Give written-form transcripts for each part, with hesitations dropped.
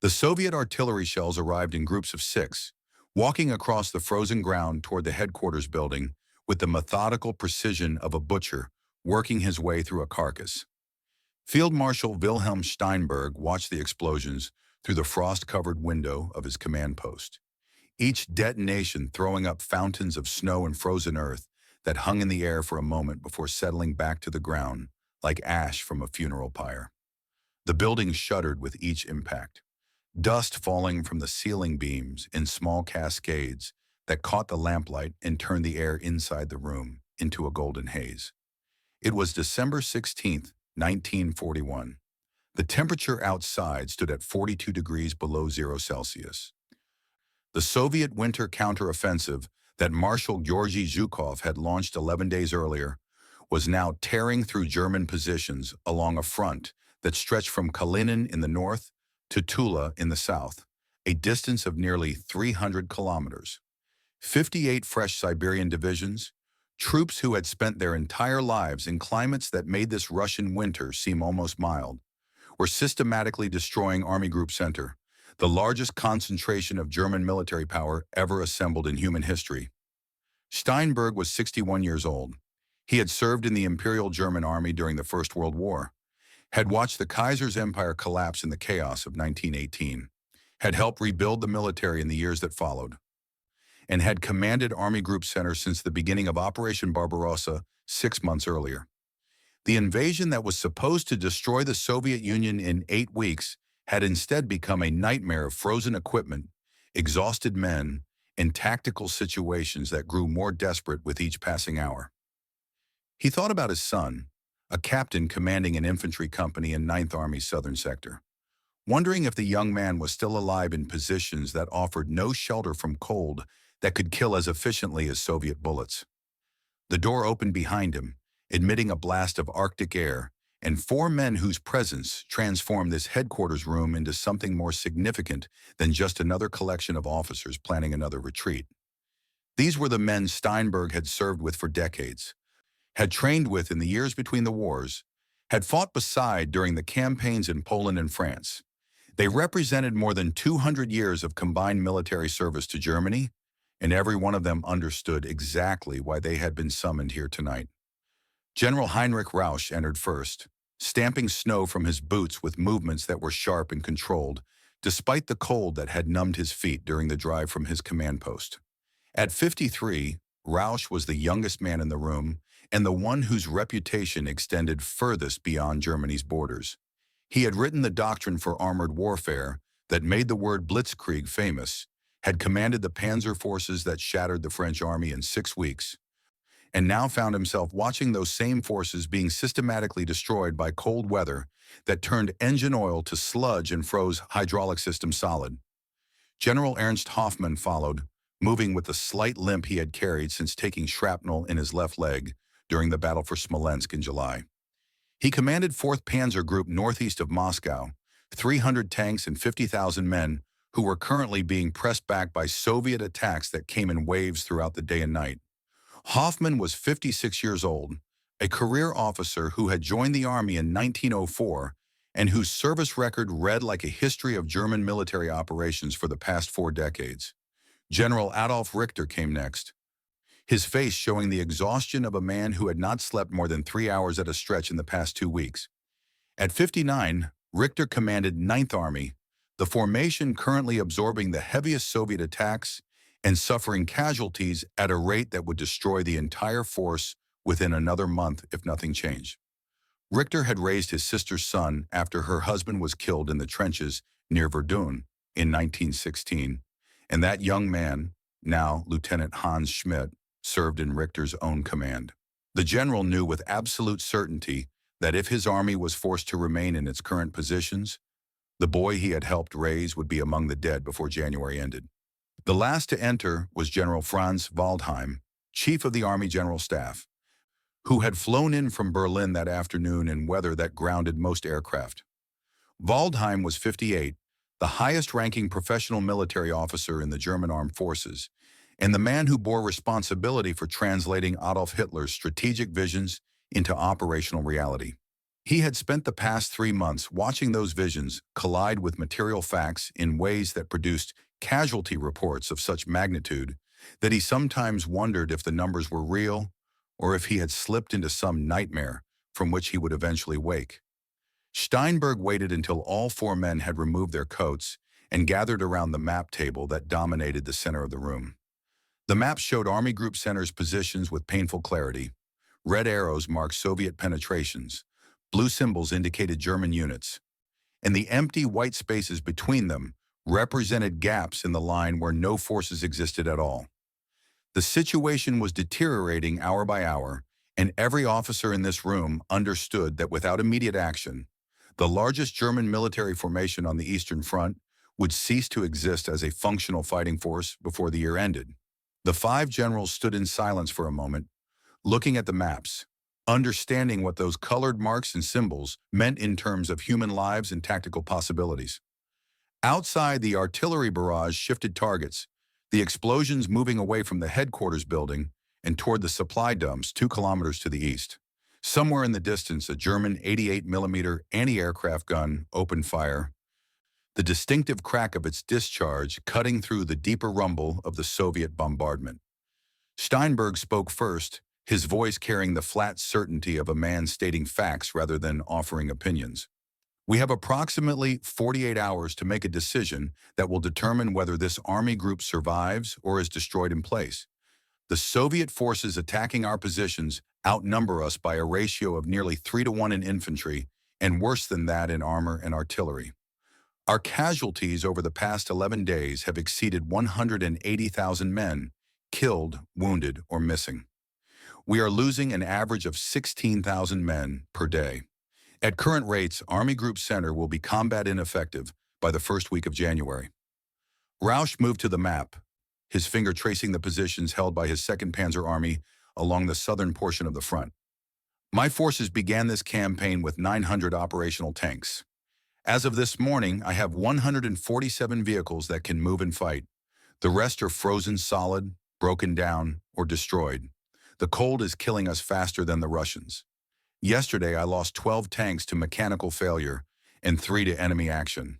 The Soviet artillery shells arrived in groups of 6, walking across the frozen ground toward the headquarters building with the methodical precision of a butcher working his way through a carcass. Field Marshal Wilhelm Steinberg watched the explosions through the frost-covered window of his command post, each detonation throwing up fountains of snow and frozen earth that hung in the air for a moment before settling back to the ground like ash from a funeral pyre. The building shuddered with each impact, dust falling from the ceiling beams in small cascades that caught the lamplight and turned the air inside the room into a golden haze. It was December 16th, 1941. The temperature outside stood at 42 degrees below 0 Celsius. The Soviet winter counteroffensive that Marshal Georgy Zhukov had launched 11 days earlier was now tearing through German positions along a front that stretched from Kalinin in the north to Tula in the south, a distance of nearly 300 kilometers. 58 fresh Siberian divisions, troops who had spent their entire lives in climates that made this Russian winter seem almost mild, were systematically destroying Army Group Center, the largest concentration of German military power ever assembled in human history. Steinberg was 61 years old. He had served in the Imperial German Army during the First World War, had watched the Kaiser's empire collapse in the chaos of 1918, had helped rebuild the military in the years that followed, and had commanded Army Group Center since the beginning of Operation Barbarossa 6 months earlier. The invasion that was supposed to destroy the Soviet Union in 8 weeks had instead become a nightmare of frozen equipment, exhausted men, and tactical situations that grew more desperate with each passing hour. He thought about his son, a captain commanding an infantry company in 9th Army's southern sector, wondering if the young man was still alive in positions that offered no shelter from cold that could kill as efficiently as Soviet bullets. The door opened behind him, admitting a blast of Arctic air, and 4 men whose presence transformed this headquarters room into something more significant than just another collection of officers planning another retreat. These were the men Steinberg had served with for decades, had trained with in the years between the wars, had fought beside during the campaigns in Poland and France. They represented more than 200 years of combined military service to Germany, and every one of them understood exactly why they had been summoned here tonight. General Heinrich Rausch entered first, stamping snow from his boots with movements that were sharp and controlled, despite the cold that had numbed his feet during the drive from his command post. At 53, Rausch was the youngest man in the room and the one whose reputation extended furthest beyond Germany's borders. He had written the doctrine for armored warfare that made the word blitzkrieg famous, had commanded the panzer forces that shattered the French army in 6 weeks, and now found himself watching those same forces being systematically destroyed by cold weather that turned engine oil to sludge and froze hydraulic systems solid. General Ernst Hoffmann followed, moving with the slight limp he had carried since taking shrapnel in his left leg during the battle for Smolensk in July. He commanded 4th Panzer Group northeast of Moscow, 300 tanks and 50,000 men who were currently being pressed back by Soviet attacks that came in waves throughout the day and night. Hoffmann was 56 years old, a career officer who had joined the Army in 1904 and whose service record read like a history of German military operations for the past 4 decades. General Adolf Richter came next, his face showing the exhaustion of a man who had not slept more than 3 hours at a stretch in the past 2 weeks. At 59, Richter commanded 9th Army, the formation currently absorbing the heaviest Soviet attacks and suffering casualties at a rate that would destroy the entire force within another month if nothing changed. Richter had raised his sister's son after her husband was killed in the trenches near Verdun in 1916, and that young man, now Lieutenant Hans Schmidt, served in Richter's own command. The general knew with absolute certainty that if his army was forced to remain in its current positions, the boy he had helped raise would be among the dead before January ended. The last to enter was General Franz Waldheim, chief of the Army General Staff, who had flown in from Berlin that afternoon in weather that grounded most aircraft. Waldheim was 58, the highest-ranking professional military officer in the German armed forces, and the man who bore responsibility for translating Adolf Hitler's strategic visions into operational reality. He had spent the past 3 months watching those visions collide with material facts in ways that produced casualty reports of such magnitude that he sometimes wondered if the numbers were real or if he had slipped into some nightmare from which he would eventually wake. Steinberg waited until all 4 men had removed their coats and gathered around the map table that dominated the center of the room. The map showed Army Group Center's positions with painful clarity. Red arrows marked Soviet penetrations. Blue symbols indicated German units. And the empty white spaces between them represented gaps in the line where no forces existed at all. The situation was deteriorating hour by hour, and every officer in this room understood that without immediate action, the largest German military formation on the Eastern Front would cease to exist as a functional fighting force before the year ended. The 5 generals stood in silence for a moment, looking at the maps, understanding what those colored marks and symbols meant in terms of human lives and tactical possibilities. Outside, the artillery barrage shifted targets, the explosions moving away from the headquarters building and toward the supply dumps 2 kilometers to the east. Somewhere in the distance, a German 88mm anti-aircraft gun opened fire, the distinctive crack of its discharge cutting through the deeper rumble of the Soviet bombardment. Steinberg spoke first, his voice carrying the flat certainty of a man stating facts rather than offering opinions. We have approximately 48 hours to make a decision that will determine whether this army group survives or is destroyed in place. The Soviet forces attacking our positions outnumber us by a ratio of nearly 3-to-1 in infantry and worse than that in armor and artillery. Our casualties over the past 11 days have exceeded 180,000 men, killed, wounded, or missing. We are losing an average of 16,000 men per day. At current rates, Army Group Center will be combat ineffective by the first week of January. Rausch moved to the map, his finger tracing the positions held by his 2nd Panzer Army along the southern portion of the front. My forces began this campaign with 900 operational tanks. As of this morning, I have 147 vehicles that can move and fight. The rest are frozen solid, broken down, or destroyed. The cold is killing us faster than the Russians. Yesterday, I lost 12 tanks to mechanical failure and 3 to enemy action.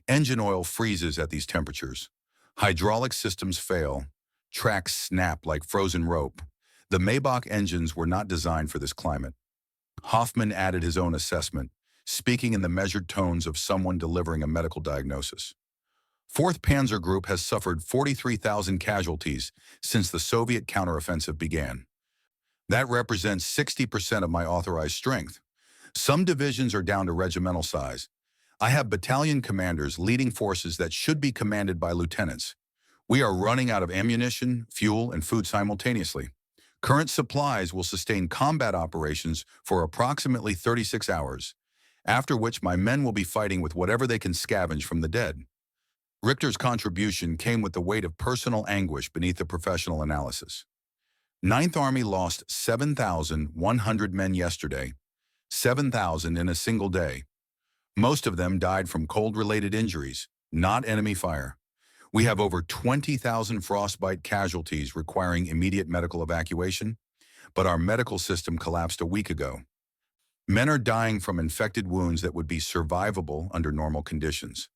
Engine oil freezes at these temperatures. Hydraulic systems fail. Tracks snap like frozen rope. The Maybach engines were not designed for this climate. Hoffmann added his own assessment, speaking in the measured tones of someone delivering a medical diagnosis. 4th Panzer Group has suffered 43,000 casualties since the Soviet counteroffensive began. That represents 60% of my authorized strength. Some divisions are down to regimental size. I have battalion commanders leading forces that should be commanded by lieutenants. We are running out of ammunition, fuel, and food simultaneously. Current supplies will sustain combat operations for approximately 36 hours, after which my men will be fighting with whatever they can scavenge from the dead. Richter's contribution came with the weight of personal anguish beneath the professional analysis. 9th Army lost 7,100 men yesterday, 7,000 in a single day. Most of them died from cold-related injuries, not enemy fire. We have over 20,000 frostbite casualties requiring immediate medical evacuation, but our medical system collapsed a week ago. Men are dying from infected wounds that would be survivable under normal conditions.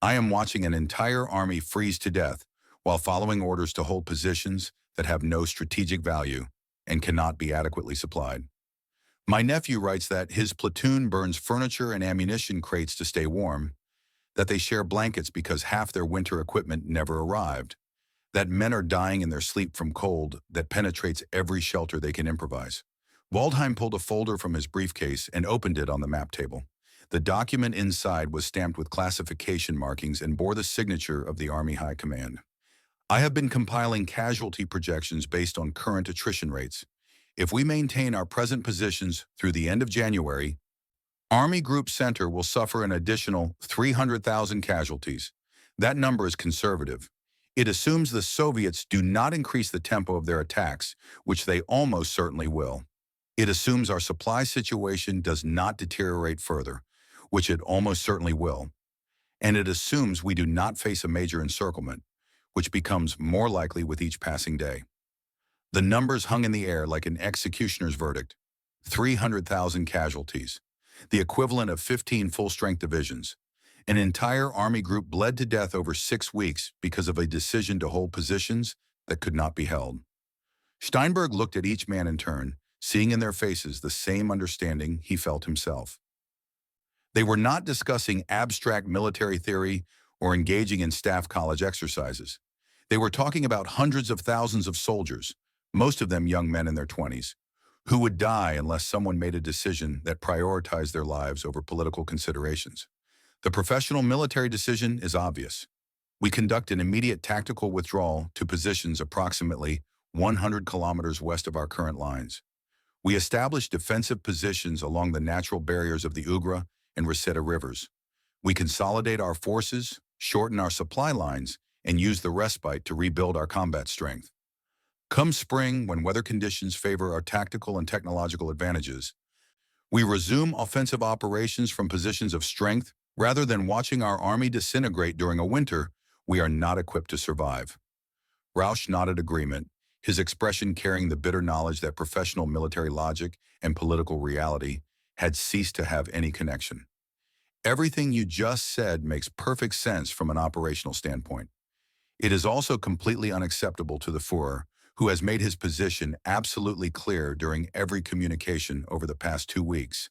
I am watching an entire army freeze to death while following orders to hold positions that have no strategic value and cannot be adequately supplied. My nephew writes that his platoon burns furniture and ammunition crates to stay warm, that they share blankets because half their winter equipment never arrived, that men are dying in their sleep from cold that penetrates every shelter they can improvise. Waldheim pulled a folder from his briefcase and opened it on the map table. The document inside was stamped with classification markings and bore the signature of the Army High Command. I have been compiling casualty projections based on current attrition rates. If we maintain our present positions through the end of January, Army Group Center will suffer an additional 300,000 casualties. That number is conservative. It assumes the Soviets do not increase the tempo of their attacks, which they almost certainly will. It assumes our supply situation does not deteriorate further, which it almost certainly will. And it assumes we do not face a major encirclement, which becomes more likely with each passing day. The numbers hung in the air like an executioner's verdict. 300,000 casualties. the equivalent of 15 full-strength divisions. An entire army group bled to death over 6 weeks because of a decision to hold positions that could not be held. Steinberg looked at each man in turn, seeing in their faces the same understanding he felt himself. They were not discussing abstract military theory or engaging in staff college exercises. They were talking about hundreds of thousands of soldiers, most of them young men in their 20s, who would die unless someone made a decision that prioritized their lives over political considerations. The professional military decision is obvious. We conduct an immediate tactical withdrawal to positions approximately 100 kilometers west of our current lines. We establish defensive positions along the natural barriers of the Ugra and Reseda rivers. We consolidate our forces, shorten our supply lines, and use the respite to rebuild our combat strength. Come spring, when weather conditions favor our tactical and technological advantages, we resume offensive operations from positions of strength rather than watching our army disintegrate during a winter we are not equipped to survive. Rausch nodded agreement, his expression carrying the bitter knowledge that professional military logic and political reality had ceased to have any connection. Everything you just said makes perfect sense from an operational standpoint. It is also completely unacceptable to the Führer, who has made his position absolutely clear during every communication over the past 2 weeks.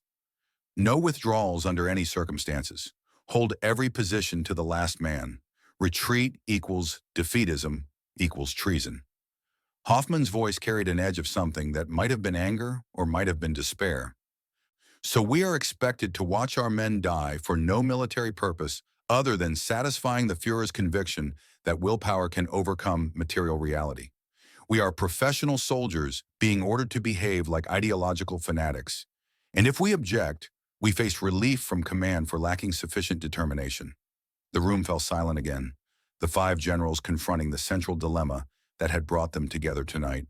No withdrawals under any circumstances. Hold every position to the last man. Retreat equals defeatism equals treason. Hoffmann's voice carried an edge of something that might have been anger or might have been despair. So we are expected to watch our men die for no military purpose other than satisfying the Führer's conviction that willpower can overcome material reality. We are professional soldiers being ordered to behave like ideological fanatics. And if we object, we face relief from command for lacking sufficient determination. The room fell silent again, the 5 generals confronting the central dilemma that had brought them together tonight.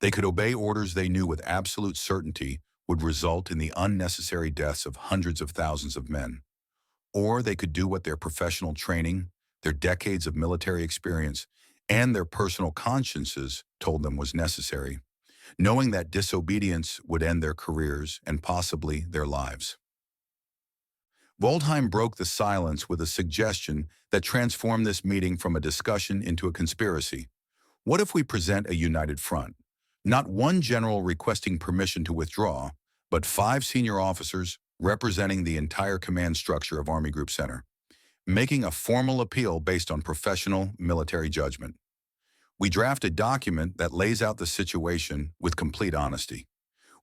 They could obey orders they knew with absolute certainty would result in the unnecessary deaths of hundreds of thousands of men. Or they could do what their professional training, their decades of military experience, and their personal consciences told them was necessary, knowing that disobedience would end their careers and possibly their lives. Waldheim broke the silence with a suggestion that transformed this meeting from a discussion into a conspiracy. What if we present a united front? Not one general requesting permission to withdraw, but 5 senior officers representing the entire command structure of Army Group Center, making a formal appeal based on professional military judgment. We draft a document that lays out the situation with complete honesty.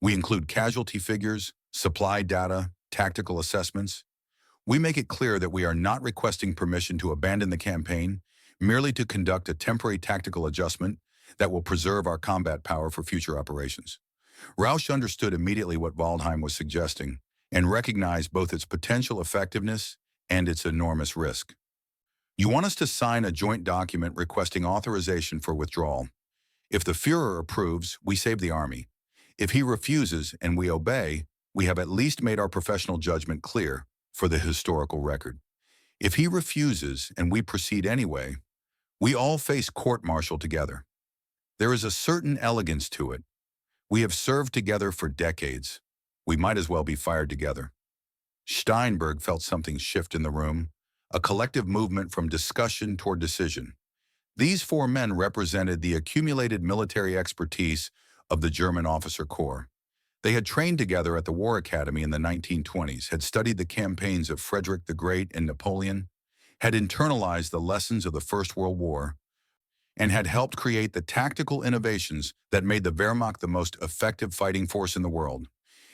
We include casualty figures, supply data, tactical assessments. We make it clear that we are not requesting permission to abandon the campaign, merely to conduct a temporary tactical adjustment that will preserve our combat power for future operations. Rausch understood immediately what Waldheim was suggesting and recognized both its potential effectiveness and its enormous risk. You want us to sign a joint document requesting authorization for withdrawal. If the Führer approves, we save the army. If he refuses and we obey, we have at least made our professional judgment clear for the historical record. If he refuses and we proceed anyway, we all face court-martial together. There is a certain elegance to it. We have served together for decades. We might as well be fired together. Steinberg felt something shift in the room, a collective movement from discussion toward decision. These 4 men represented the accumulated military expertise of the German officer corps. They had trained together at the War Academy in the 1920s, had studied the campaigns of Frederick the Great and Napoleon, had internalized the lessons of the First World War, and had helped create the tactical innovations that made the Wehrmacht the most effective fighting force in the world.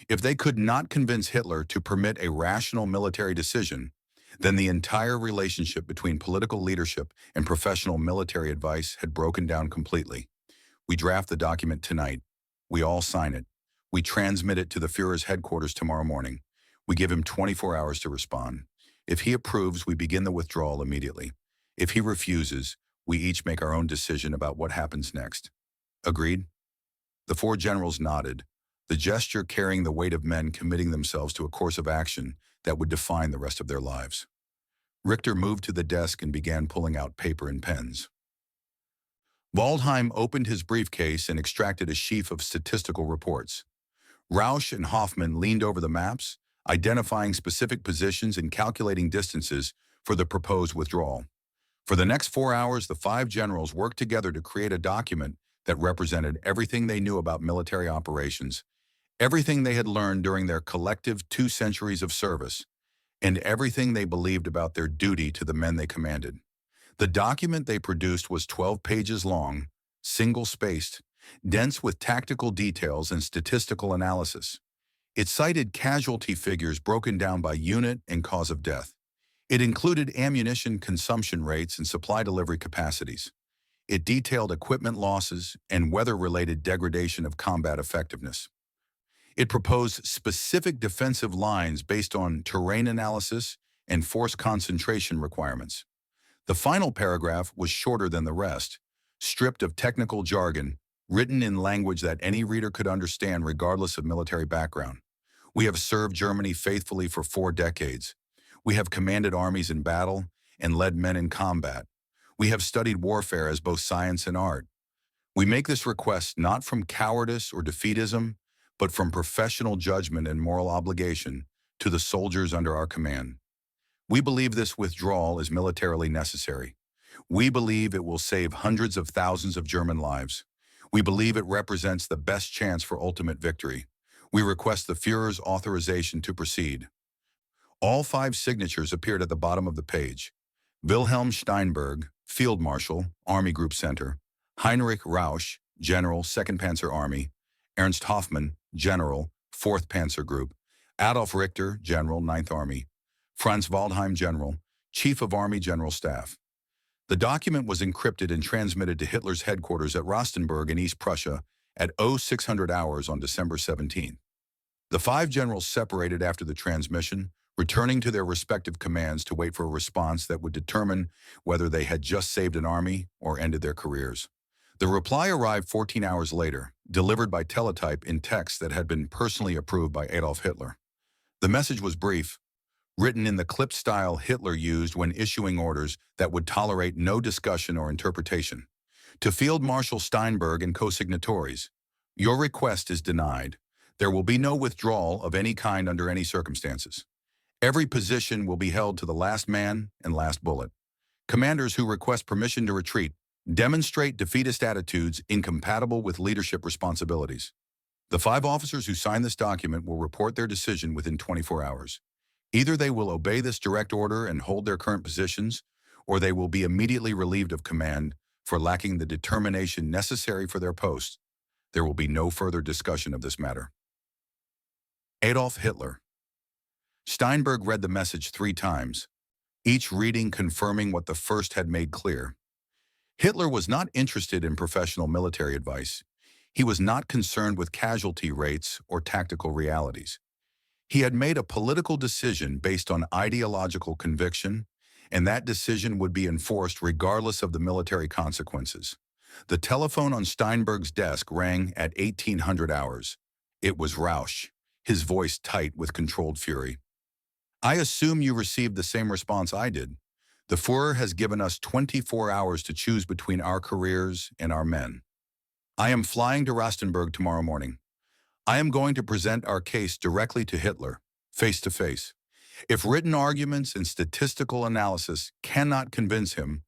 If they could not convince Hitler to permit a rational military decision, then the entire relationship between political leadership and professional military advice had broken down completely. We draft the document tonight. We all sign it. We transmit it to the Führer's headquarters tomorrow morning. We give him 24 hours to respond. If he approves, we begin the withdrawal immediately. If he refuses, we each make our own decision about what happens next. Agreed? The 4 generals nodded, the gesture carrying the weight of men committing themselves to a course of action that would define the rest of their lives. Richter moved to the desk and began pulling out paper and pens. Waldheim opened his briefcase and extracted a sheaf of statistical reports. Rausch and Hoffmann leaned over the maps, identifying specific positions and calculating distances for the proposed withdrawal. For the next 4 hours, the 5 generals worked together to create a document that represented everything they knew about military operations, everything they had learned during their collective 2 centuries of service, and everything they believed about their duty to the men they commanded. The document they produced was 12 pages long, single-spaced, dense with tactical details and statistical analysis. It cited casualty figures broken down by unit and cause of death. It included ammunition consumption rates and supply delivery capacities. It detailed equipment losses and weather-related degradation of combat effectiveness. It proposed specific defensive lines based on terrain analysis and force concentration requirements. The final paragraph was shorter than the rest, stripped of technical jargon, written in language that any reader could understand regardless of military background. We have served Germany faithfully for 4 decades. We have commanded armies in battle and led men in combat. We have studied warfare as both science and art. We make this request not from cowardice or defeatism, but from professional judgment and moral obligation to the soldiers under our command. We believe this withdrawal is militarily necessary. We believe it will save hundreds of thousands of German lives. We believe it represents the best chance for ultimate victory. We request the Führer's authorization to proceed. All 5 signatures appeared at the bottom of the page. Wilhelm Steinberg, Field Marshal, Army Group Center; Heinrich Rausch, General, 2nd Panzer Army; Ernst Hoffmann, General, 4th Panzer Group; Adolf Richter, General, 9th Army; Franz Waldheim, General, Chief of Army General Staff. The document was encrypted and transmitted to Hitler's headquarters at Rostenburg in East Prussia at 0600 hours on December 17. The 5 generals separated after the transmission, returning to their respective commands to wait for a response that would determine whether they had just saved an army or ended their careers. The reply arrived 14 hours later, delivered by teletype in text that had been personally approved by Adolf Hitler. The message was brief, written in the clipped style Hitler used when issuing orders that would tolerate no discussion or interpretation. To Field Marshal Steinberg and co-signatories, your request is denied. There will be no withdrawal of any kind under any circumstances. Every position will be held to the last man and last bullet. Commanders who request permission to retreat demonstrate defeatist attitudes incompatible with leadership responsibilities. The 5 officers who sign this document will report their decision within 24 hours. Either they will obey this direct order and hold their current positions, or they will be immediately relieved of command for lacking the determination necessary for their posts. There will be no further discussion of this matter. Adolf Hitler. Steinberg read the message 3 times, each reading confirming what the first had made clear. Hitler was not interested in professional military advice. He was not concerned with casualty rates or tactical realities. He had made a political decision based on ideological conviction, and that decision would be enforced regardless of the military consequences. The telephone on Steinberg's desk rang at 1800 hours. It was Rausch, his voice tight with controlled fury. I assume you received the same response I did. The Führer has given us 24 hours to choose between our careers and our men. I am flying to Rostenburg tomorrow morning. I am going to present our case directly to Hitler, face to face. If written arguments and statistical analysis cannot convince him,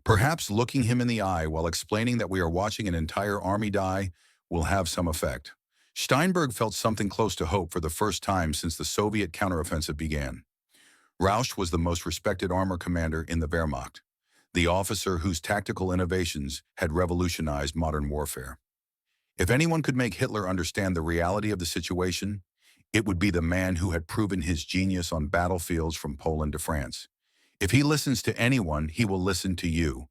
perhaps looking him in the eye while explaining that we are watching an entire army die will have some effect. Steinberg felt something close to hope for the first time since the Soviet counteroffensive began. Rausch was the most respected armor commander in the Wehrmacht, the officer whose tactical innovations had revolutionized modern warfare. If anyone could make Hitler understand the reality of the situation, it would be the man who had proven his genius on battlefields from Poland to France. If he listens to anyone, he will listen to you.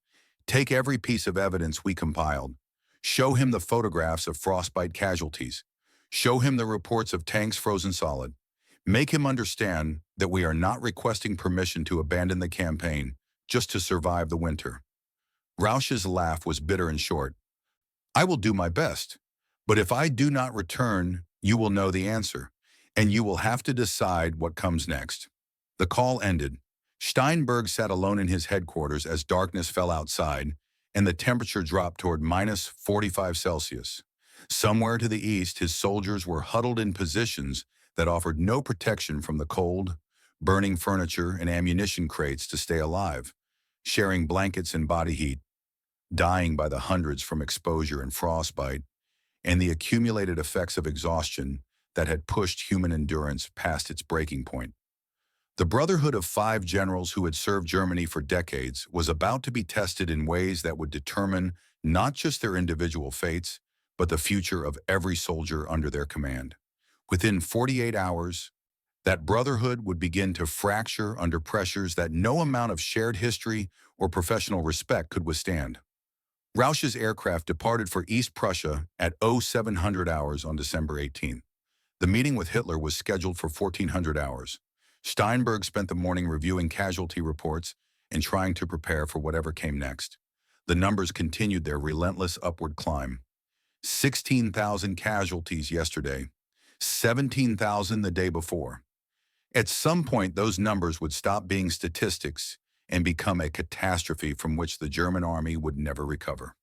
Take every piece of evidence we compiled. Show him the photographs of frostbite casualties. Show him the reports of tanks frozen solid. Make him understand that we are not requesting permission to abandon the campaign just to survive the winter. Rausch's laugh was bitter and short. I will do my best, but if I do not return, you will know the answer, and you will have to decide what comes next. The call ended. Steinberg sat alone in his headquarters as darkness fell outside, and the temperature dropped toward -45 Celsius. Somewhere to the east, his soldiers were huddled in positions that offered no protection from the cold, burning furniture and ammunition crates to stay alive, sharing blankets and body heat, dying by the hundreds from exposure and frostbite, and the accumulated effects of exhaustion that had pushed human endurance past its breaking point. The brotherhood of 5 generals who had served Germany for decades was about to be tested in ways that would determine not just their individual fates, but the future of every soldier under their command. Within 48 hours, that brotherhood would begin to fracture under pressures that no amount of shared history or professional respect could withstand. Rausch's aircraft departed for East Prussia at 0700 hours on December 18th. The meeting with Hitler was scheduled for 1400 hours. Steinberg spent the morning reviewing casualty reports and trying to prepare for whatever came next. The numbers continued their relentless upward climb. 16,000 casualties yesterday, 17,000 the day before. At some point, those numbers would stop being statistics and become a catastrophe from which the German army would never recover.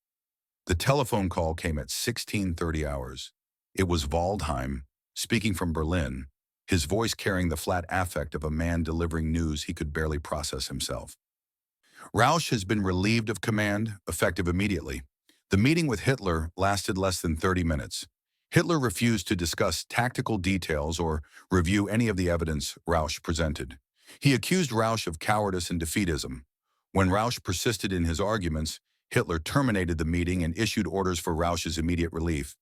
The telephone call came at 16:30 hours. It was Waldheim, speaking from Berlin, his voice carrying the flat affect of a man delivering news he could barely process himself. Rausch has been relieved of command, effective immediately. The meeting with Hitler lasted less than 30 minutes. Hitler refused to discuss tactical details or review any of the evidence Rausch presented. He accused Rausch of cowardice and defeatism. When Rausch persisted in his arguments, Hitler terminated the meeting and issued orders for Rausch's immediate relief.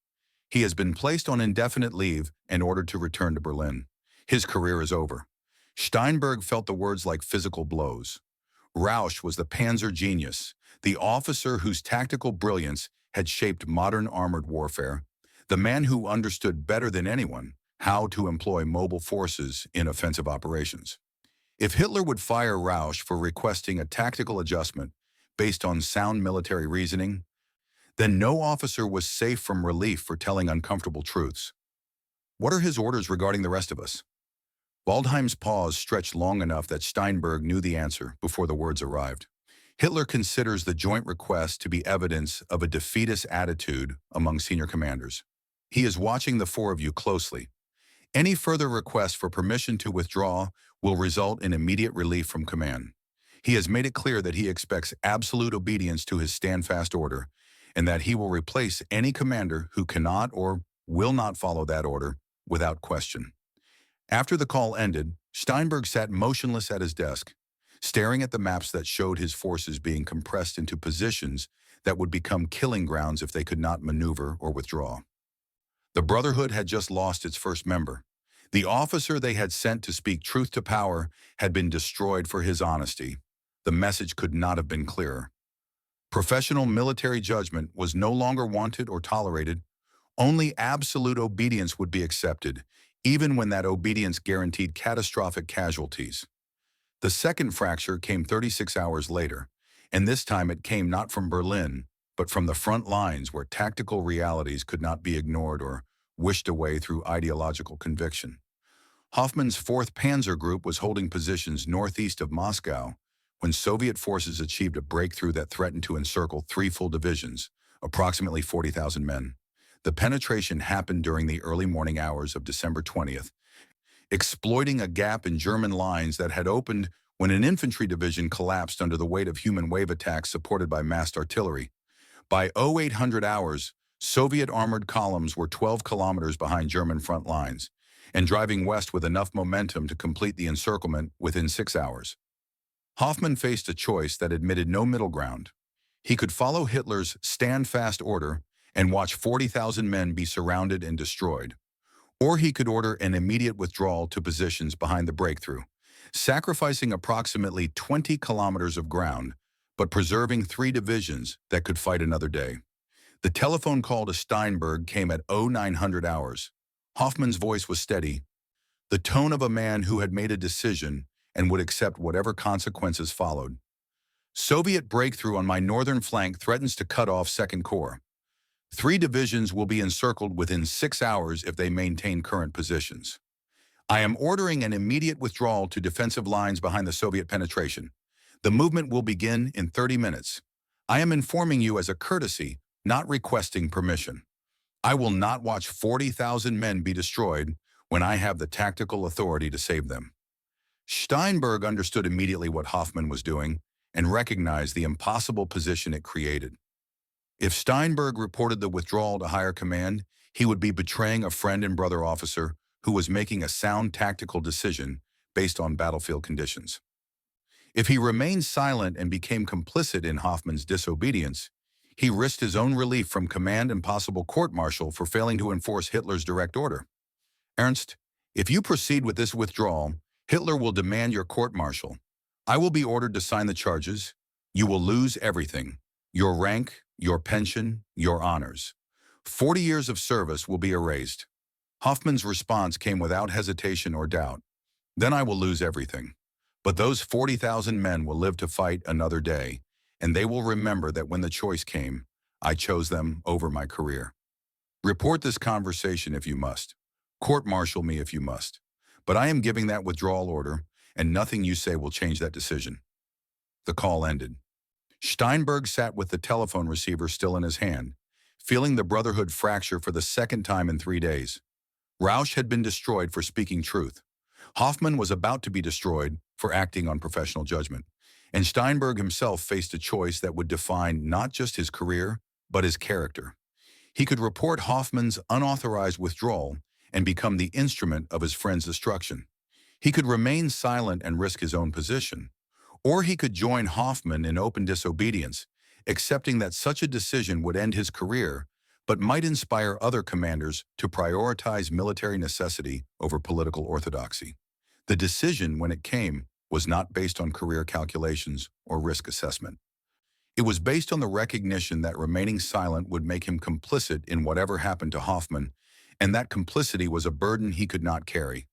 He has been placed on indefinite leave and ordered to return to Berlin. His career is over. Steinberg felt the words like physical blows. Rausch was the panzer genius, the officer whose tactical brilliance had shaped modern armored warfare, the man who understood better than anyone how to employ mobile forces in offensive operations. If Hitler would fire Rausch for requesting a tactical adjustment based on sound military reasoning, then no officer was safe from relief for telling uncomfortable truths. What are his orders regarding the rest of us? Waldheim's pause stretched long enough that Steinberg knew the answer before the words arrived. Hitler considers the joint request to be evidence of a defeatist attitude among senior commanders. He is watching the 4 of you closely. Any further request for permission to withdraw will result in immediate relief from command. He has made it clear that he expects absolute obedience to his stand-fast order, and that he will replace any commander who cannot or will not follow that order without question. After the call ended, Steinberg sat motionless at his desk, staring at the maps that showed his forces being compressed into positions that would become killing grounds if they could not maneuver or withdraw. The Brotherhood had just lost its first member. The officer they had sent to speak truth to power had been destroyed for his honesty. The message could not have been clearer. Professional military judgment was no longer wanted or tolerated. Only absolute obedience would be accepted, even when that obedience guaranteed catastrophic casualties. The second fracture came 36 hours later, and this time it came not from Berlin, but from the front lines where tactical realities could not be ignored or wished away through ideological conviction. Hoffmann's 4th Panzer Group was holding positions northeast of Moscow when Soviet forces achieved a breakthrough that threatened to encircle 3 full divisions, approximately 40,000 men. The penetration happened during the early morning hours of December 20th, exploiting a gap in German lines that had opened when an infantry division collapsed under the weight of human wave attacks supported by massed artillery. By 0800 hours, Soviet armored columns were 12 kilometers behind German front lines and driving west with enough momentum to complete the encirclement within 6 hours. Hoffmann faced a choice that admitted no middle ground. He could follow Hitler's stand-fast order and watch 40,000 men be surrounded and destroyed, or he could order an immediate withdrawal to positions behind the breakthrough, sacrificing approximately 20 kilometers of ground, but preserving 3 divisions that could fight another day. The telephone call to Steinberg came at 0900 hours. Hoffmann's voice was steady, the tone of a man who had made a decision and would accept whatever consequences followed. Soviet breakthrough on my northern flank threatens to cut off 2nd Corps. 3 divisions will be encircled within 6 hours if they maintain current positions. I am ordering an immediate withdrawal to defensive lines behind the Soviet penetration. The movement will begin in 30 minutes. I am informing you as a courtesy, not requesting permission. I will not watch 40,000 men be destroyed when I have the tactical authority to save them. Steinberg understood immediately what Hoffmann was doing and recognized the impossible position it created. If Steinberg reported the withdrawal to higher command, he would be betraying a friend and brother officer who was making a sound tactical decision based on battlefield conditions. If he remained silent and became complicit in Hoffmann's disobedience, he risked his own relief from command and possible court-martial for failing to enforce Hitler's direct order. Ernst, if you proceed with this withdrawal, Hitler will demand your court-martial. I will be ordered to sign the charges. You will lose everything: your rank, your pension, your honors. 40 years of service will be erased. Hoffmann's response came without hesitation or doubt. Then I will lose everything. But those 40,000 men will live to fight another day, and they will remember that when the choice came, I chose them over my career. Report this conversation if you must. Court-martial me if you must. But I am giving that withdrawal order, and nothing you say will change that decision. The call ended. Steinberg sat with the telephone receiver still in his hand, feeling the brotherhood fracture for the second time in 3 days. Rausch had been destroyed for speaking truth. Hoffmann was about to be destroyed for acting on professional judgment, and Steinberg himself faced a choice that would define not just his career, but his character. He could report Hoffmann's unauthorized withdrawal and become the instrument of his friend's destruction. He could remain silent and risk his own position, or he could join Hoffmann in open disobedience, accepting that such a decision would end his career, but might inspire other commanders to prioritize military necessity over political orthodoxy. The decision, when it came, was not based on career calculations or risk assessment. It was based on the recognition that remaining silent would make him complicit in whatever happened to Hoffmann, and that complicity was a burden he could not carry.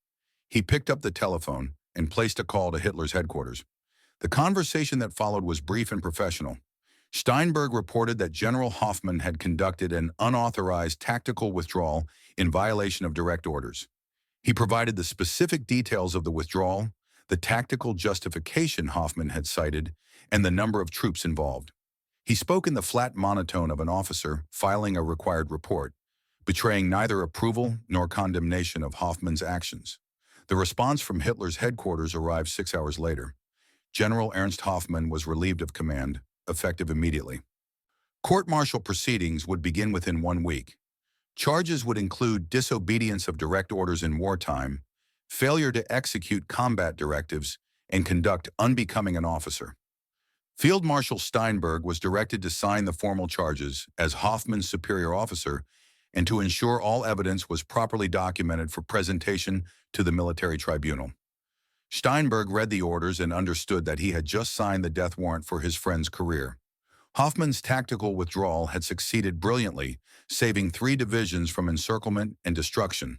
He picked up the telephone and placed a call to Hitler's headquarters. The conversation that followed was brief and professional. Steinberg reported that General Hoffmann had conducted an unauthorized tactical withdrawal in violation of direct orders. He provided the specific details of the withdrawal, the tactical justification Hoffmann had cited, and the number of troops involved. He spoke in the flat monotone of an officer filing a required report, betraying neither approval nor condemnation of Hoffmann's actions. The response from Hitler's headquarters arrived 6 hours later. General Ernst Hoffmann was relieved of command, effective immediately. Court-martial proceedings would begin within 1 week. Charges would include disobedience of direct orders in wartime, failure to execute combat directives, and conduct unbecoming an officer. Field Marshal Steinberg was directed to sign the formal charges as Hoffmann's superior officer and to ensure all evidence was properly documented for presentation to the military tribunal. Steinberg read the orders and understood that he had just signed the death warrant for his friend's career. Hoffmann's tactical withdrawal had succeeded brilliantly, saving 3 divisions from encirclement and destruction.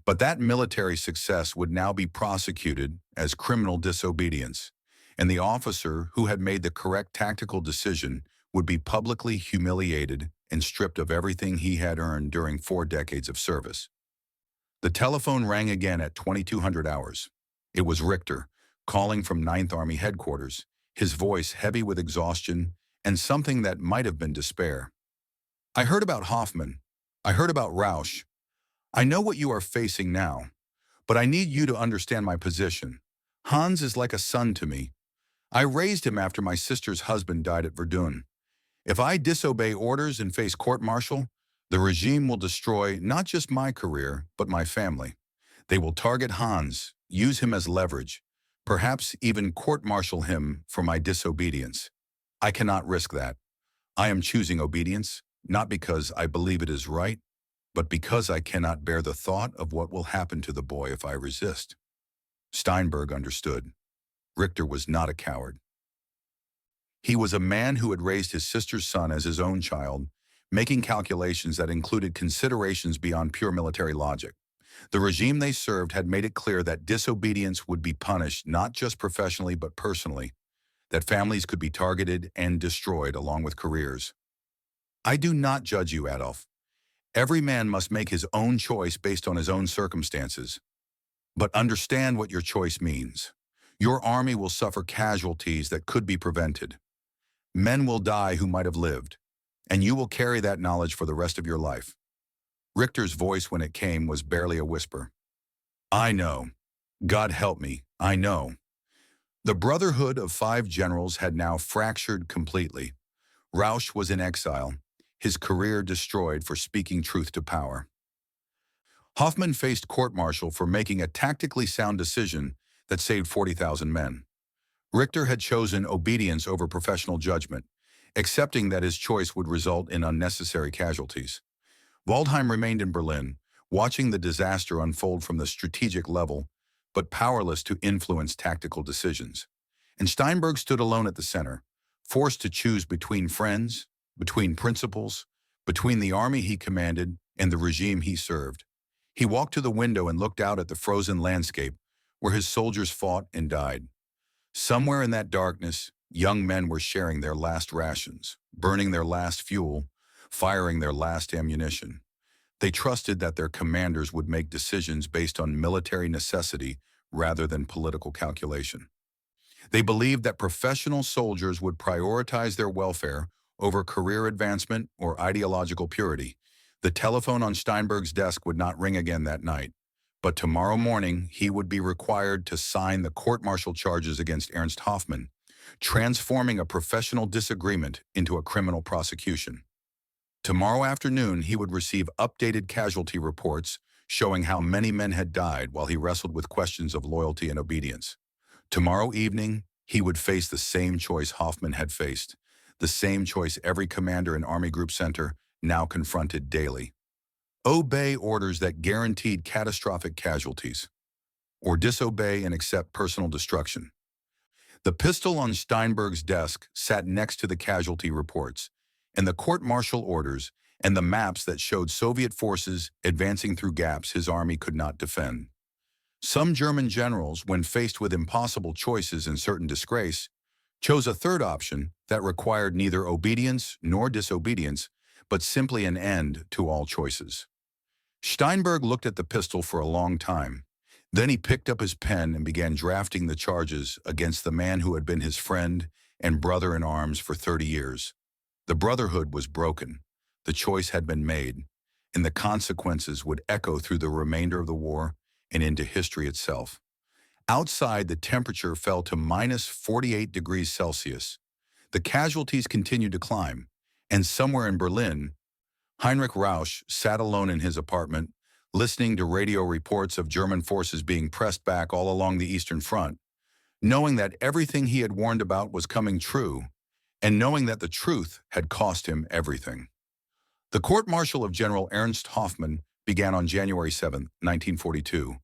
But that military success would now be prosecuted as criminal disobedience, and the officer who had made the correct tactical decision would be publicly humiliated and stripped of everything he had earned during 4 decades of service. The telephone rang again at 2200 hours. It was Richter, calling from 9th Army headquarters, his voice heavy with exhaustion and something that might have been despair. I heard about Hoffmann. I heard about Rausch. I know what you are facing now, but I need you to understand my position. Hans is like a son to me. I raised him after my sister's husband died at Verdun. If I disobey orders and face court-martial, the regime will destroy not just my career, but my family. They will target Hans, use him as leverage, perhaps even court-martial him for my disobedience. I cannot risk that. I am choosing obedience, not because I believe it is right, but because I cannot bear the thought of what will happen to the boy if I resist. Steinberg understood. Richter was not a coward. He was a man who had raised his sister's son as his own child, making calculations that included considerations beyond pure military logic. The regime they served had made it clear that disobedience would be punished not just professionally but personally, that families could be targeted and destroyed along with careers. I do not judge you, Adolf. Every man must make his own choice based on his own circumstances. But understand what your choice means. Your army will suffer casualties that could be prevented. Men will die who might have lived, and you will carry that knowledge for the rest of your life. Richter's voice, when it came, was barely a whisper. I know. God help me, I know. The brotherhood of 5 generals had now fractured completely. Rausch was in exile, his career destroyed for speaking truth to power. Hoffmann faced court-martial for making a tactically sound decision that saved 40,000 men. Richter had chosen obedience over professional judgment, accepting that his choice would result in unnecessary casualties. Waldheim remained in Berlin, watching the disaster unfold from the strategic level, but powerless to influence tactical decisions. And Steinberg stood alone at the center, forced to choose between friends, between principles, between the army he commanded and the regime he served. He walked to the window and looked out at the frozen landscape where his soldiers fought and died. Somewhere in that darkness, young men were sharing their last rations, burning their last fuel, firing their last ammunition. They trusted that their commanders would make decisions based on military necessity rather than political calculation. They believed that professional soldiers would prioritize their welfare over career advancement or ideological purity. The telephone on Steinberg's desk would not ring again that night, but tomorrow morning he would be required to sign the court-martial charges against Ernst Hoffmann, transforming a professional disagreement into a criminal prosecution. Tomorrow afternoon, he would receive updated casualty reports showing how many men had died while he wrestled with questions of loyalty and obedience. Tomorrow evening, he would face the same choice Hoffmann had faced, the same choice every commander in Army Group Center now confronted daily. Obey orders that guaranteed catastrophic casualties, or disobey and accept personal destruction. The pistol on Steinberg's desk sat next to the casualty reports, and the court-martial orders and the maps that showed Soviet forces advancing through gaps his army could not defend. Some German generals, when faced with impossible choices and certain disgrace, chose a third option that required neither obedience nor disobedience, but simply an end to all choices. Steinberg looked at the pistol for a long time. Then he picked up his pen and began drafting the charges against the man who had been his friend and brother in arms for 30 years. The brotherhood was broken, the choice had been made, and the consequences would echo through the remainder of the war and into history itself. Outside, the temperature fell to -48 degrees Celsius. The casualties continued to climb, and somewhere in Berlin, Heinrich Rausch sat alone in his apartment, listening to radio reports of German forces being pressed back all along the Eastern Front, knowing that everything he had warned about was coming true, and knowing that the truth had cost him everything. The court-martial of General Ernst Hoffmann began on January 7, 1942,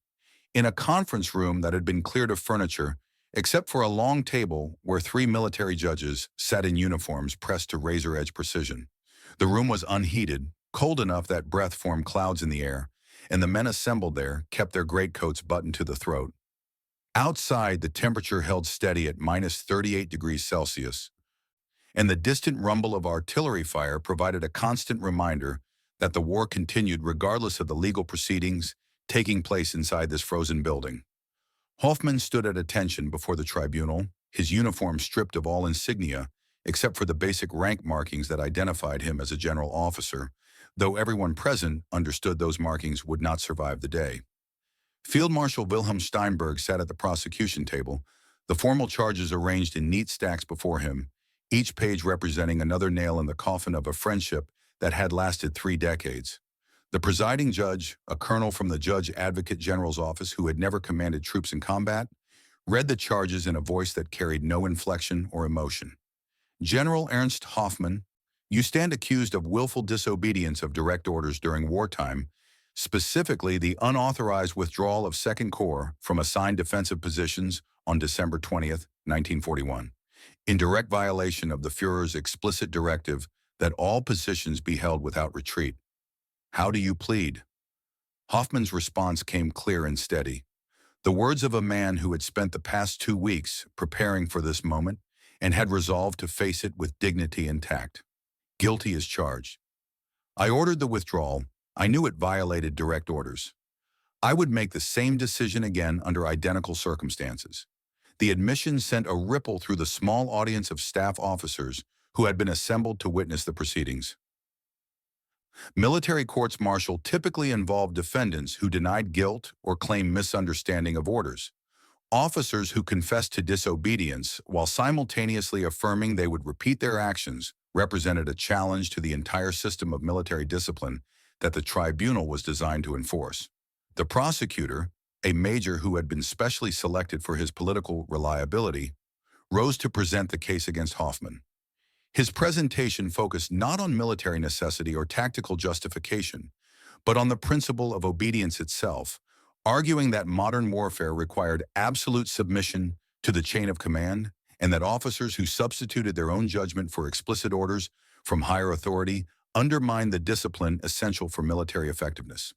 in a conference room that had been cleared of furniture, except for a long table where 3 military judges sat in uniforms pressed to razor-edge precision. The room was unheated, cold enough that breath formed clouds in the air, and the men assembled there kept their greatcoats buttoned to the throat. Outside, the temperature held steady at -38 degrees Celsius, and the distant rumble of artillery fire provided a constant reminder that the war continued regardless of the legal proceedings taking place inside this frozen building. Hoffmann stood at attention before the tribunal, his uniform stripped of all insignia, except for the basic rank markings that identified him as a general officer, though everyone present understood those markings would not survive the day. Field Marshal Wilhelm Steinberg sat at the prosecution table, the formal charges arranged in neat stacks before him, each page representing another nail in the coffin of a friendship that had lasted 3 decades. The presiding judge, a colonel from the Judge Advocate General's office who had never commanded troops in combat, read the charges in a voice that carried no inflection or emotion. General Ernst Hoffmann, you stand accused of willful disobedience of direct orders during wartime, specifically the unauthorized withdrawal of 2nd Corps from assigned defensive positions on December 20th, 1941, in direct violation of the Führer's explicit directive that all positions be held without retreat. How do you plead? Hoffmann's response came clear and steady. The words of a man who had spent the past 2 weeks preparing for this moment and had resolved to face it with dignity and tact. Guilty as charged. I ordered the withdrawal. I knew it violated direct orders. I would make the same decision again under identical circumstances. The admission sent a ripple through the small audience of staff officers who had been assembled to witness the proceedings. Military courts-martial typically involve defendants who denied guilt or claim misunderstanding of orders. Officers who confessed to disobedience while simultaneously affirming they would repeat their actions represented a challenge to the entire system of military discipline that the tribunal was designed to enforce. The prosecutor, a major who had been specially selected for his political reliability, rose to present the case against Hoffmann. His presentation focused not on military necessity or tactical justification, but on the principle of obedience itself, arguing that modern warfare required absolute submission to the chain of command and that officers who substituted their own judgment for explicit orders from higher authority undermined the discipline essential for military effectiveness.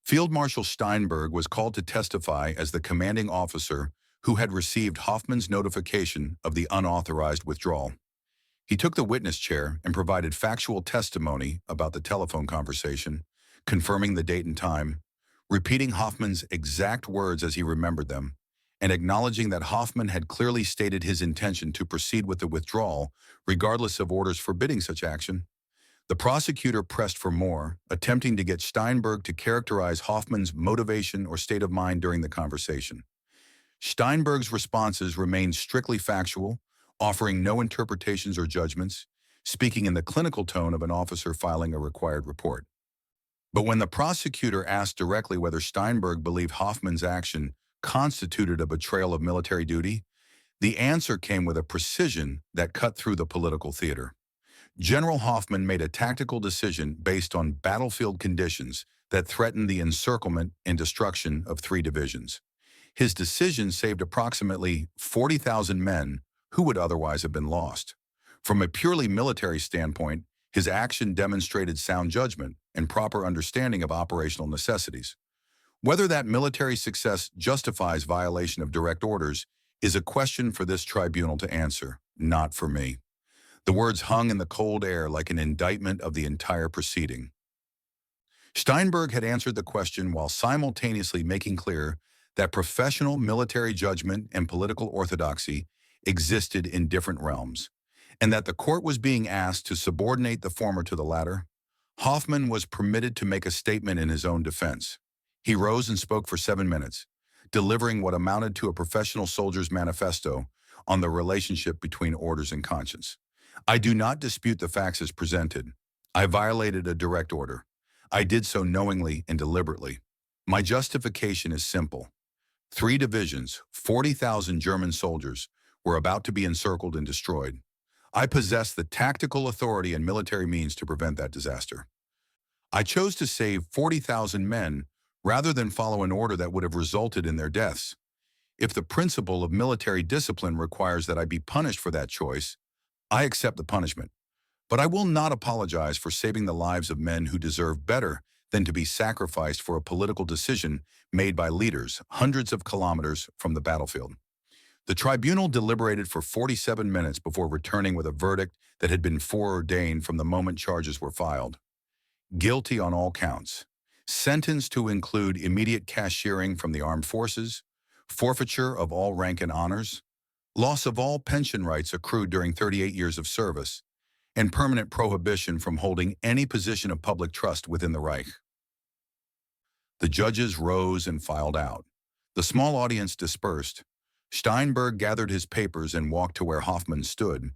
Field Marshal Steinberg was called to testify as the commanding officer who had received Hoffmann's notification of the unauthorized withdrawal. He took the witness chair and provided factual testimony about the telephone conversation, confirming the date and time, repeating Hoffmann's exact words as he remembered them, and acknowledging that Hoffmann had clearly stated his intention to proceed with the withdrawal, regardless of orders forbidding such action. The prosecutor pressed for more, attempting to get Steinberg to characterize Hoffmann's motivation or state of mind during the conversation. Steinberg's responses remained strictly factual, offering no interpretations or judgments, speaking in the clinical tone of an officer filing a required report. But when the prosecutor asked directly whether Steinberg believed Hoffmann's action constituted a betrayal of military duty, the answer came with a precision that cut through the political theater. General Hoffmann made a tactical decision based on battlefield conditions that threatened the encirclement and destruction of 3 divisions. His decision saved approximately 40,000 men who would otherwise have been lost. From a purely military standpoint, his action demonstrated sound judgment and proper understanding of operational necessities. Whether that military success justifies violation of direct orders is a question for this tribunal to answer, not for me. The words hung in the cold air like an indictment of the entire proceeding. Steinberg had answered the question while simultaneously making clear that professional military judgment and political orthodoxy existed in different realms, and that the court was being asked to subordinate the former to the latter. Hoffmann was permitted to make a statement in his own defense. He rose and spoke for 7 minutes, delivering what amounted to a professional soldier's manifesto on the relationship between orders and conscience. I do not dispute the facts as presented. I violated a direct order. I did so knowingly and deliberately. My justification is simple. 3 divisions, 40,000 German soldiers, were about to be encircled and destroyed. I possess the tactical authority and military means to prevent that disaster. I chose to save 40,000 men rather than follow an order that would have resulted in their deaths. If the principle of military discipline requires that I be punished for that choice, I accept the punishment. But I will not apologize for saving the lives of men who deserve better than to be sacrificed for a political decision made by leaders hundreds of kilometers from the battlefield. The tribunal deliberated for 47 minutes before returning with a verdict that had been foreordained from the moment charges were filed. Guilty on all counts. Sentence to include immediate cashiering from the armed forces, forfeiture of all rank and honors, loss of all pension rights accrued during 38 years of service, and permanent prohibition from holding any position of public trust within the Reich. The judges rose and filed out. The small audience dispersed. Steinberg gathered his papers and walked to where Hoffmann stood,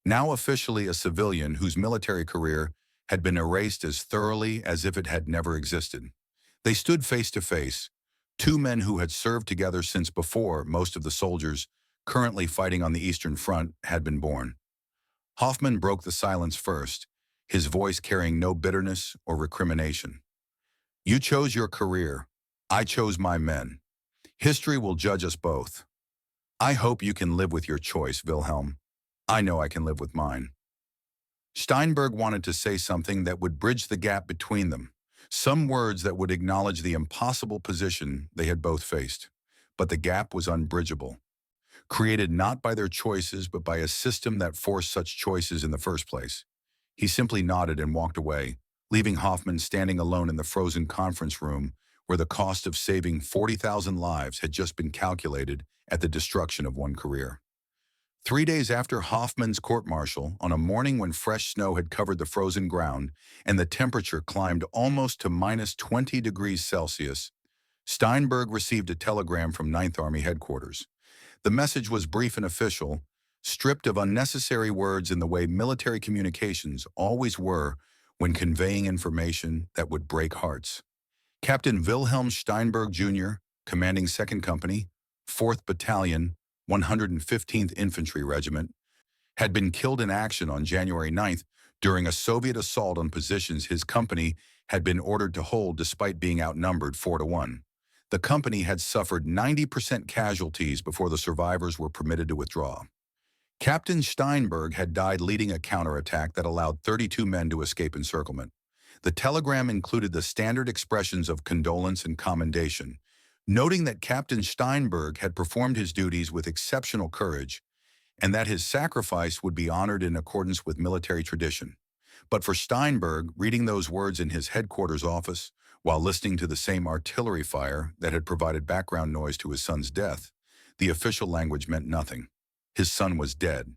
now officially a civilian whose military career had been erased as thoroughly as if it had never existed. They stood face to face, 2 men who had served together since before most of the soldiers currently fighting on the Eastern Front had been born. Hoffmann broke the silence first, his voice carrying no bitterness or recrimination. You chose your career. I chose my men. History will judge us both. I hope you can live with your choice, Wilhelm. I know I can live with mine. Steinberg wanted to say something that would bridge the gap between them, some words that would acknowledge the impossible position they had both faced. But the gap was unbridgeable, created not by their choices but by a system that forced such choices in the first place. He simply nodded and walked away, leaving Hoffmann standing alone in the frozen conference room where the cost of saving 40,000 lives had just been calculated at the destruction of one career. 3 days after Hoffmann's court-martial, on a morning when fresh snow had covered the frozen ground and the temperature climbed almost to minus 20 degrees Celsius, Steinberg received a telegram from Ninth Army headquarters. The message was brief and official, stripped of unnecessary words in the way military communications always were when conveying information that would break hearts. Captain Wilhelm Steinberg Jr., commanding 2nd Company, 4th Battalion, 115th Infantry Regiment, had been killed in action on January 9th during a Soviet assault on positions his company had been ordered to hold despite being outnumbered 4-1. The company had suffered 90% casualties before the survivors were permitted to withdraw. Captain Steinberg had died leading a counterattack that allowed 32 men to escape encirclement. The telegram included the standard expressions of condolence and commendation, noting that Captain Steinberg had performed his duties with exceptional courage and that his sacrifice would be honored in accordance with military tradition. But for Steinberg, reading those words in his headquarters office, while listening to the same artillery fire that had provided background noise to his son's death, the official language meant nothing. His son was dead.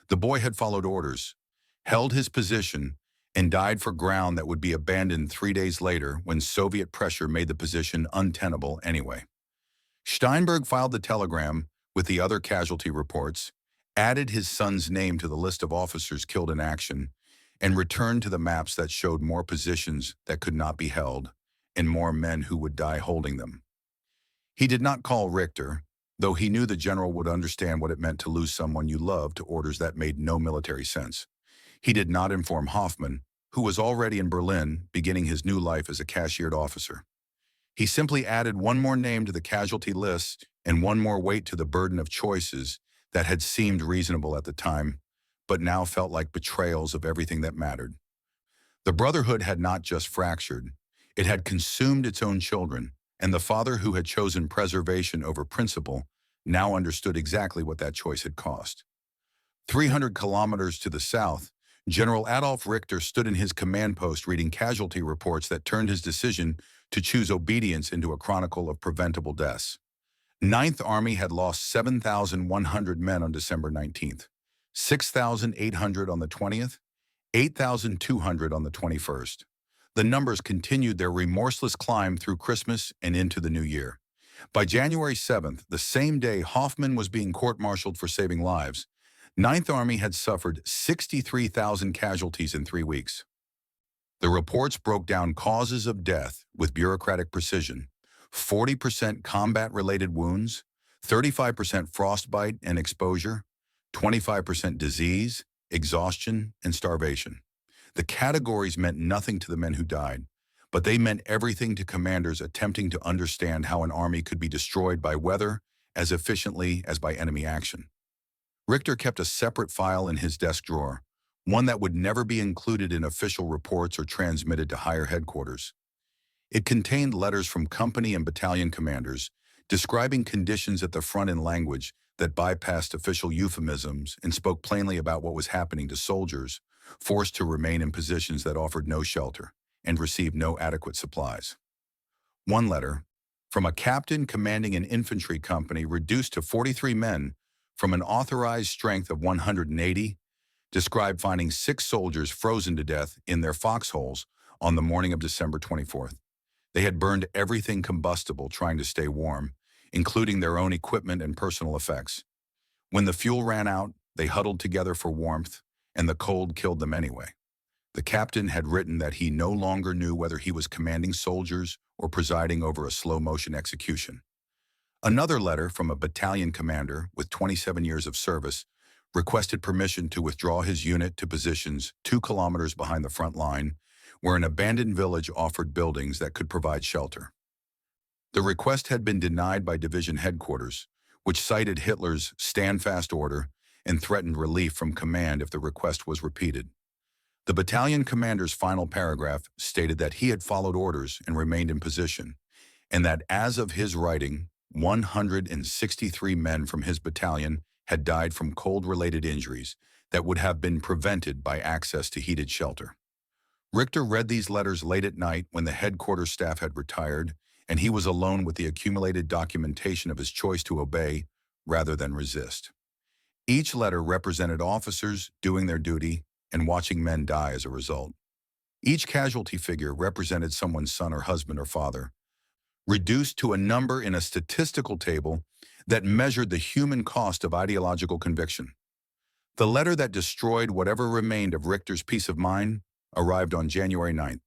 The boy had followed orders, held his position, and died for ground that would be abandoned 3 days later when Soviet pressure made the position untenable anyway. Steinberg filed the telegram with the other casualty reports, added his son's name to the list of officers killed in action, and returned to the maps that showed more positions that could not be held and more men who would die holding them. He did not call Richter, though he knew the general would understand what it meant to lose someone you loved to orders that made no military sense. He did not inform Hoffmann, who was already in Berlin, beginning his new life as a cashiered officer. He simply added one more name to the casualty list and one more weight to the burden of choices that had seemed reasonable at the time, but now felt like betrayals of everything that mattered. The brotherhood had not just fractured, it had consumed its own children, and the father who had chosen preservation over principle now understood exactly what that choice had cost. 300 kilometers to the south, General Adolf Richter stood in his command post reading casualty reports that turned his decision to choose obedience into a chronicle of preventable deaths. Ninth Army had lost 7,100 men on December 19th, 6,800 on the 20th, 8,200 on the 21st. The numbers continued their remorseless climb through Christmas and into the new year. By January 7th, the same day Hoffmann was being court-martialed for saving lives, Ninth Army had suffered 63,000 casualties in 3 weeks. The reports broke down causes of death with bureaucratic precision: 40% combat-related wounds, 35% frostbite and exposure, 25% disease, exhaustion, and starvation. The categories meant nothing to the men who died, but they meant everything to commanders attempting to understand how an army could be destroyed by weather as efficiently as by enemy action. Richter kept a separate file in his desk drawer, one that would never be included in official reports or transmitted to higher headquarters. It contained letters from company and battalion commanders describing conditions at the front in language that bypassed official euphemisms and spoke plainly about what was happening to soldiers forced to remain in positions that offered no shelter and received no adequate supplies. One letter, from a captain commanding an infantry company reduced to 43 men from an authorized strength of 180, described finding 6 soldiers frozen to death in their foxholes on the morning of December 24th. They had burned everything combustible trying to stay warm, including their own equipment and personal effects. When the fuel ran out, they huddled together for warmth, and the cold killed them anyway. The captain had written that he no longer knew whether he was commanding soldiers or presiding over a slow-motion execution. Another letter from a battalion commander with 27 years of service requested permission to withdraw his unit to positions 2 kilometers behind the front line, where an abandoned village offered buildings that could provide shelter. The request had been denied by division headquarters, which cited Hitler's stand-fast order and threatened relief from command if the request was repeated. The battalion commander's final paragraph stated that he had followed orders and remained in position, and that as of his writing, 163 men from his battalion had died from cold-related injuries that would have been prevented by access to heated shelter. Richter read these letters late at night when the headquarters staff had retired, and he was alone with the accumulated documentation of his choice to obey rather than resist. Each letter represented officers doing their duty and watching men die as a result. Each casualty figure represented someone's son or husband or father, reduced to a number in a statistical table that measured the human cost of ideological conviction. The letter that destroyed whatever remained of Richter's peace of mind arrived on January 9th,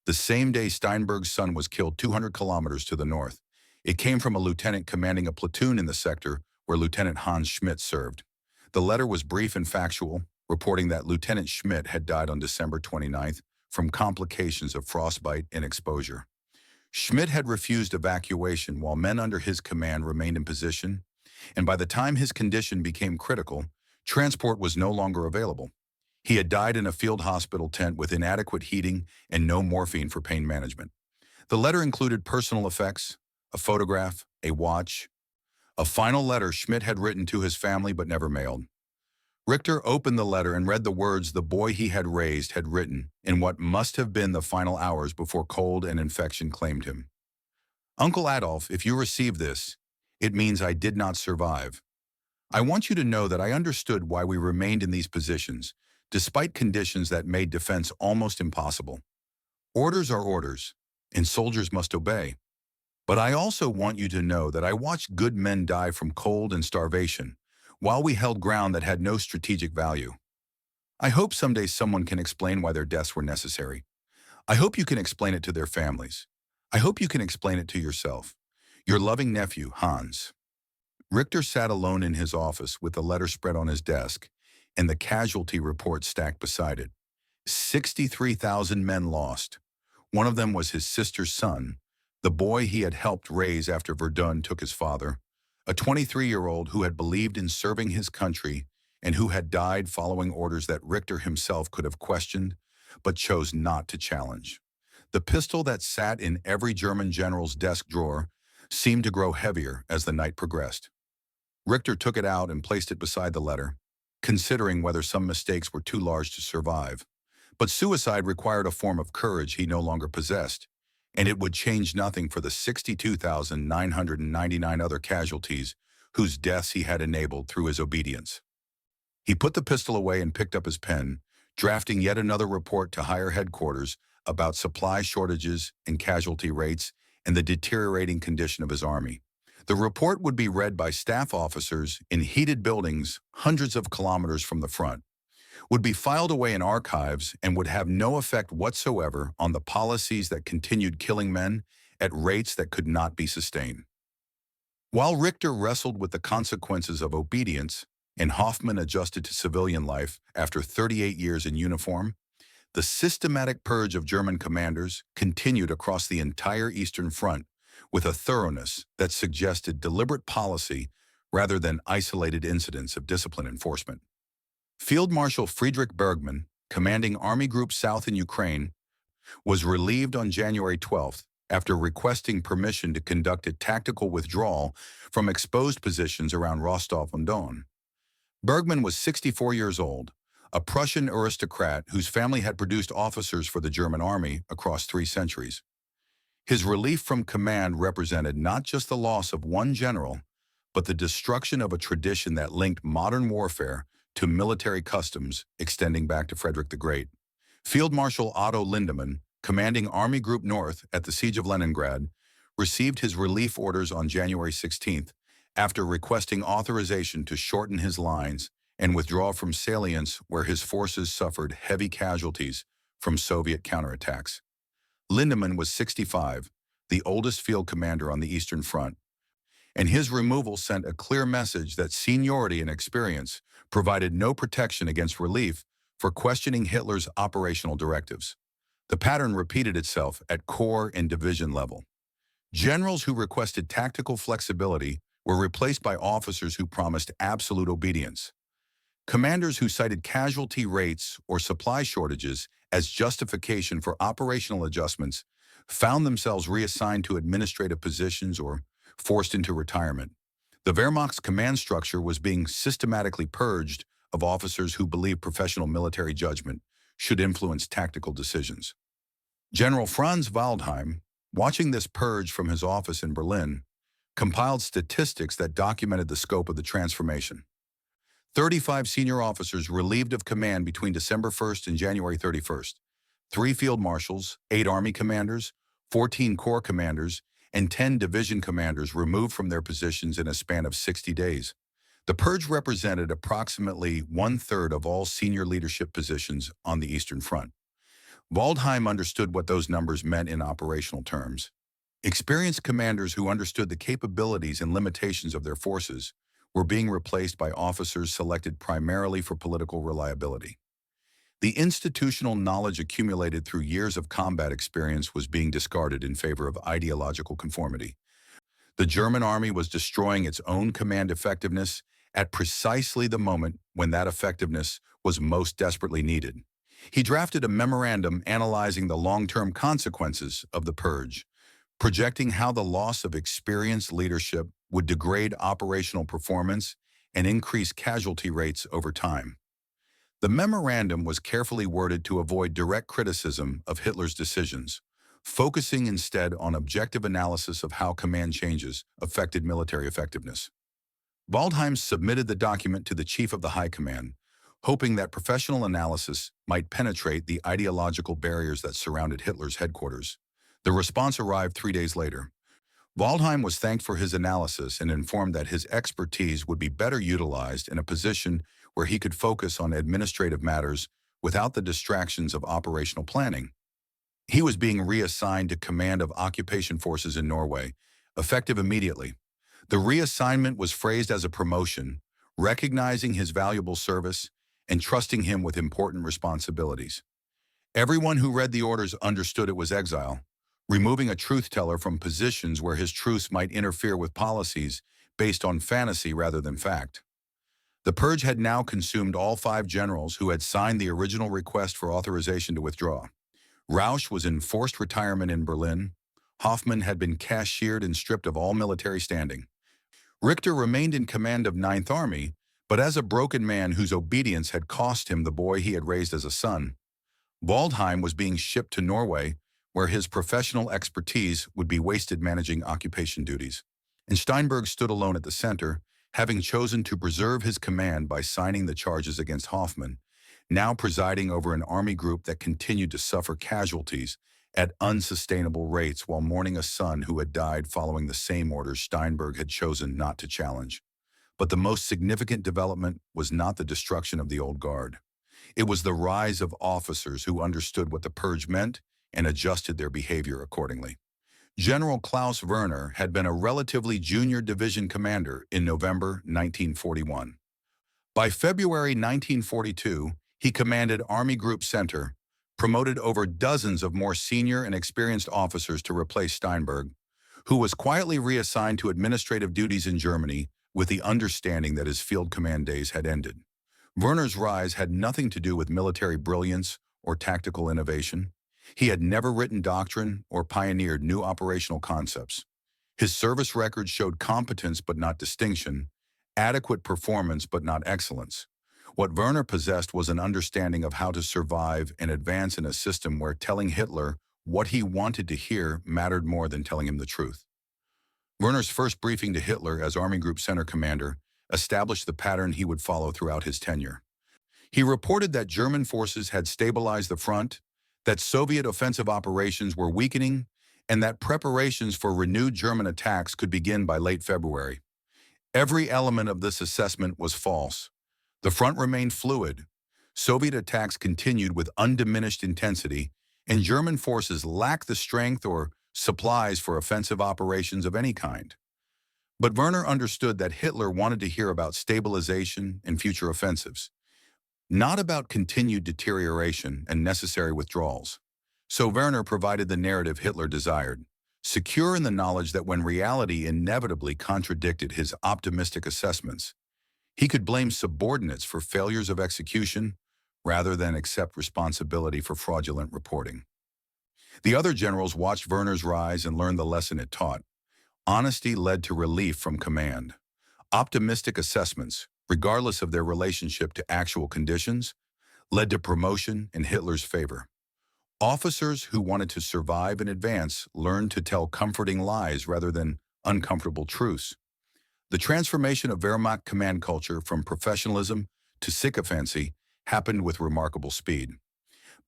the same day Steinberg's son was killed 200 kilometers to the north. It came from a lieutenant commanding a platoon in the sector where Lieutenant Hans Schmidt served. The letter was brief and factual, reporting that Lieutenant Schmidt had died on December 29th from complications of frostbite and exposure. Schmidt had refused evacuation while men under his command remained in position, and by the time his condition became critical, transport was no longer available. He had died in a field hospital tent with inadequate heating and no morphine for pain management. The letter included personal effects, a photograph, a watch, a final letter Schmidt had written to his family but never mailed. Richter opened the letter and read the words the boy he had raised had written in what must have been the final hours before cold and infection claimed him. "Uncle Adolf, if you receive this, it means I did not survive. I want you to know that I understood why we remained in these positions, despite conditions that made defense almost impossible. Orders are orders, and soldiers must obey. But I also want you to know that I watched good men die from cold and starvation, while we held ground that had no strategic value. I hope someday someone can explain why their deaths were necessary. I hope you can explain it to their families. I hope you can explain it to yourself. Your loving nephew, Hans." Richter sat alone in his office with the letter spread on his desk and the casualty report stacked beside it. 63,000 men lost. One of them was his sister's son, the boy he had helped raise after Verdun took his father, a 23-year-old who had believed in serving his country and who had died following orders that Richter himself could have questioned, but chose not to challenge. The pistol that sat in every German general's desk drawer seemed to grow heavier as the night progressed. Richter took it out and placed it beside the letter, considering whether some mistakes were too large to survive. But suicide required a form of courage he no longer possessed, and it would change nothing for the 62,999 other casualties whose deaths he had enabled through his obedience. He put the pistol away and picked up his pen, drafting yet another report to higher headquarters about supply shortages and casualty rates and the deteriorating condition of his army. The report would be read by staff officers in heated buildings hundreds of kilometers from the front, would be filed away in archives, and would have no effect whatsoever on the policies that continued killing men at rates that could not be sustained. While Richter wrestled with the consequences of obedience and Hoffmann adjusted to civilian life after 38 years in uniform, the systematic purge of German commanders continued across the entire Eastern Front with a thoroughness that suggested deliberate policy rather than isolated incidents of discipline enforcement. Field Marshal Friedrich Bergmann, commanding Army Group South in Ukraine, was relieved on January 12th after requesting permission to conduct a tactical withdrawal from exposed positions around Rostov-on-Don. Bergmann was 64 years old, a Prussian aristocrat whose family had produced officers for the German army across 3 centuries. His relief from command represented not just the loss of one general, but the destruction of a tradition that linked modern warfare to military customs extending back to Frederick the Great. Field Marshal Otto Lindemann, commanding Army Group North at the Siege of Leningrad, received his relief orders on January 16th after requesting authorization to shorten his lines and withdraw from salients where his forces suffered heavy casualties from Soviet counterattacks. Lindemann was 65, the oldest field commander on the Eastern Front, and his removal sent a clear message that seniority and experience provided no protection against relief for questioning Hitler's operational directives. The pattern repeated itself at corps and division level. Generals who requested tactical flexibility were replaced by officers who promised absolute obedience. Commanders who cited casualty rates or supply shortages as justification for operational adjustments found themselves reassigned to administrative positions or forced into retirement. The Wehrmacht's command structure was being systematically purged of officers who believed professional military judgment should influence tactical decisions. General Franz Waldheim, watching this purge from his office in Berlin, compiled statistics that documented the scope of the transformation. 35 senior officers relieved of command between December 1st and January 31st. 3 field marshals, 8 army commanders, 14 corps commanders, and 10 division commanders removed from their positions in a span of 60 days. The purge represented approximately one-third of all senior leadership positions on the Eastern Front. Waldheim understood what those numbers meant in operational terms. Experienced commanders who understood the capabilities and limitations of their forces were being replaced by officers selected primarily for political reliability. The institutional knowledge accumulated through years of combat experience was being discarded in favor of ideological conformity. The German army was destroying its own command effectiveness at precisely the moment when that effectiveness was most desperately needed. He drafted a memorandum analyzing the long-term consequences of the purge, projecting how the loss of experienced leadership would degrade operational performance and increase casualty rates over time. The memorandum was carefully worded to avoid direct criticism of Hitler's decisions, focusing instead on objective analysis of how command changes affected military effectiveness. Waldheim submitted the document to the Chief of the High Command, hoping that professional analysis might penetrate the ideological barriers that surrounded Hitler's headquarters. The response arrived 3 days later. Waldheim was thanked for his analysis and informed that his expertise would be better utilized in a position where he could focus on administrative matters without the distractions of operational planning. He was being reassigned to command of occupation forces in Norway, effective immediately. The reassignment was phrased as a promotion, recognizing his valuable service and trusting him with important responsibilities. Everyone who read the orders understood it was exile, removing a truth-teller from positions where his truths might interfere with policies based on fantasy rather than fact. The purge had now consumed all 5 generals who had signed the original request for authorization to withdraw. Rausch was in forced retirement in Berlin. Hoffmann had been cashiered and stripped of all military standing. Richter remained in command of 9th Army, but as a broken man whose obedience had cost him the boy he had raised as a son. Waldheim was being shipped to Norway, where his professional expertise would be wasted managing occupation duties. And Steinberg stood alone at the center, having chosen to preserve his command by signing the charges against Hoffmann, now presiding over an army group that continued to suffer casualties at unsustainable rates while mourning a son who had died following the same orders Steinberg had chosen not to challenge. But the most significant development was not the destruction of the old guard. It was the rise of officers who understood what the purge meant and adjusted their behavior accordingly. General Klaus Werner had been a relatively junior division commander in November 1941. By February 1942, he commanded Army Group Center, promoted over dozens of more senior and experienced officers to replace Steinberg, who was quietly reassigned to administrative duties in Germany with the understanding that his field command days had ended. Werner's rise had nothing to do with military brilliance or tactical innovation. He had never written doctrine or pioneered new operational concepts. His service record showed competence but not distinction, adequate performance but not excellence. What Werner possessed was an understanding of how to survive and advance in a system where telling Hitler what he wanted to hear mattered more than telling him the truth. Werner's first briefing to Hitler as Army Group Center commander established the pattern he would follow throughout his tenure. He reported that German forces had stabilized the front, that Soviet offensive operations were weakening, and that preparations for renewed German attacks could begin by late February. Every element of this assessment was false. The front remained fluid. Soviet attacks continued with undiminished intensity, and German forces lacked the strength or supplies for offensive operations of any kind. But Werner understood that Hitler wanted to hear about stabilization and future offensives, not about continued deterioration and necessary withdrawals. So Werner provided the narrative Hitler desired, secure in the knowledge that when reality inevitably contradicted his optimistic assessments, he could blame subordinates for failures of execution rather than accept responsibility for fraudulent reporting. The other generals watched Werner's rise and learned the lesson it taught. Honesty led to relief from command. Optimistic assessments, regardless of their relationship to actual conditions, led to promotion in Hitler's favor. Officers who wanted to survive and advance learned to tell comforting lies rather than uncomfortable truths. The transformation of Wehrmacht command culture from professionalism to sycophancy happened with remarkable speed.